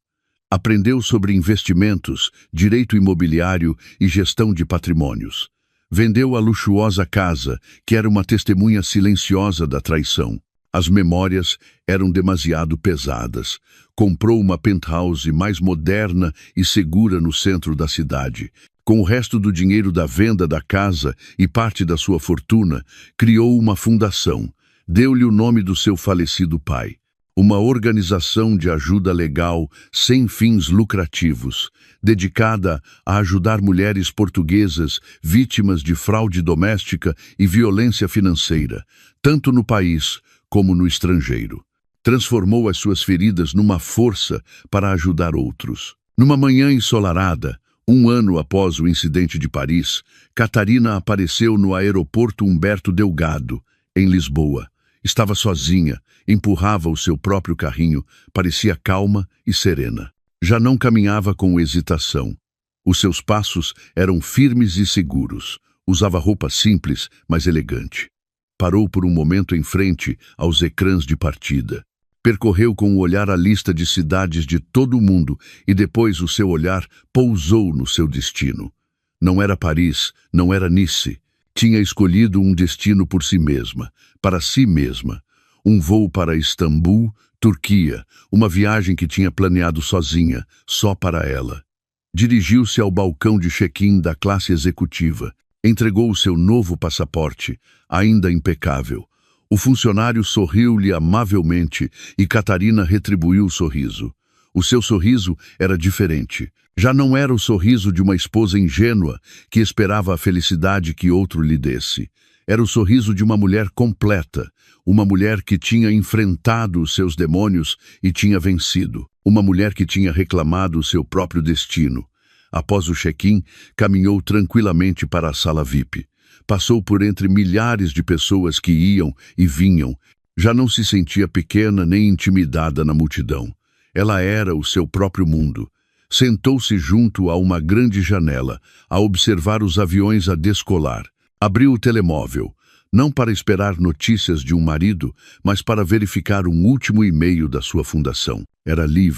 Aprendeu sobre investimentos, direito imobiliário e gestão de patrimônios. Vendeu a luxuosa casa, que era uma testemunha silenciosa da traição. As memórias eram demasiado pesadas. Comprou uma penthouse mais moderna e segura no centro da cidade. Com o resto do dinheiro da venda da casa e parte da sua fortuna, criou uma fundação. Deu-lhe o nome do seu falecido pai. Uma organização de ajuda legal sem fins lucrativos, dedicada a ajudar mulheres portuguesas vítimas de fraude doméstica e violência financeira, tanto no país como no estrangeiro. Transformou as suas feridas numa força para ajudar outros. Numa manhã ensolarada, 1 ano após o incidente de Paris, Catarina apareceu no aeroporto Humberto Delgado, em Lisboa, Estava sozinha, empurrava o seu próprio carrinho, parecia calma e serena. Já não caminhava com hesitação. Os seus passos eram firmes e seguros. Usava roupa simples, mas elegante. Parou por um momento em frente aos ecrãs de partida. Percorreu com o olhar a lista de cidades de todo o mundo e depois o seu olhar pousou no seu destino. Não era Paris, não era Nice. Tinha escolhido um destino por si mesma, para si mesma. Um voo para Istambul, Turquia, uma viagem que tinha planeado sozinha, só para ela. Dirigiu-se ao balcão de check-in da classe executiva. Entregou o seu novo passaporte, ainda impecável. O funcionário sorriu-lhe amavelmente e Catarina retribuiu o sorriso. O seu sorriso era diferente. Já não era o sorriso de uma esposa ingênua que esperava a felicidade que outro lhe desse. Era o sorriso de uma mulher completa, uma mulher que tinha enfrentado os seus demônios e tinha vencido. Uma mulher que tinha reclamado o seu próprio destino. Após o check-in, caminhou tranquilamente para a sala VIP. Passou por entre milhares de pessoas que iam e vinham. Já não se sentia pequena nem intimidada na multidão. Ela era o seu próprio mundo. Sentou-se junto a uma grande janela, a observar os aviões a descolar. Abriu o telemóvel, não para esperar notícias de um marido, mas para verificar um último e-mail da sua fundação. Era livre.